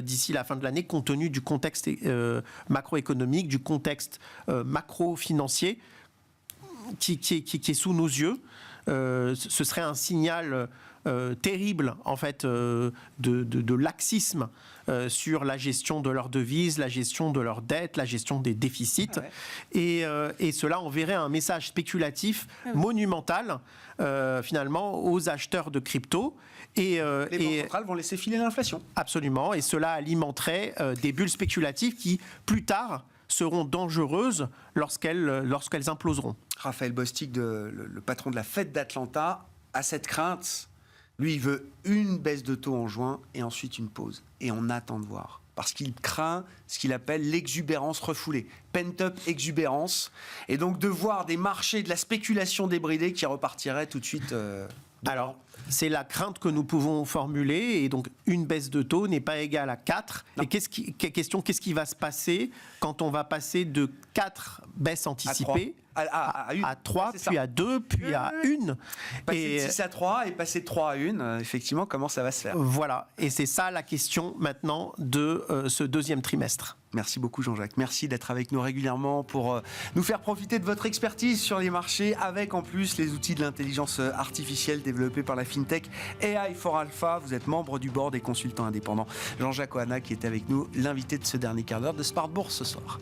Speaker 6: d'ici la fin de l'année, compte tenu du contexte macroéconomique, du contexte macro-financier qui est sous nos yeux. Ce serait un signal terrible en fait de laxisme sur la gestion de leurs devises, la gestion de leurs dettes, la gestion des déficits. Et cela enverrait un message spéculatif monumental finalement aux acheteurs de crypto.
Speaker 1: Les banques centrales vont laisser filer l'inflation.
Speaker 6: Absolument. Et cela alimenterait des bulles spéculatives qui, plus tard, seront dangereuses lorsqu'elles imploseront.
Speaker 1: Raphaël Bostic, le patron de la Fed d'Atlanta, a cette crainte Lui, il veut une baisse de taux en juin et ensuite une pause. Et on attend de voir. Parce qu'il craint ce qu'il appelle l'exubérance refoulée. Pent-up exubérance. Et donc de voir des marchés, de la spéculation débridée qui repartiraient tout de suite.
Speaker 6: Alors, c'est la crainte que nous pouvons formuler, et donc une baisse de taux n'est pas égale à 4.
Speaker 1: Non.
Speaker 6: Et qu'est-ce qui va se passer quand on va passer de 4 baisses anticipées à 3, puis à 2, puis à 1
Speaker 1: Passer de 6 à 3 et passer de 3 à 1, effectivement, comment ça va se faire?
Speaker 6: Voilà, et c'est ça la question maintenant de ce deuxième trimestre.
Speaker 1: Merci beaucoup Jean-Jacques, merci d'être avec nous régulièrement pour nous faire profiter de votre expertise sur les marchés, avec en plus les outils de l'intelligence artificielle développés par la FinTech AI for Alpha. Vous êtes membre du board des consultants indépendants. Jean-Jacques Oana qui était avec nous, l'invité de ce dernier quart d'heure de Smart Bourse ce soir.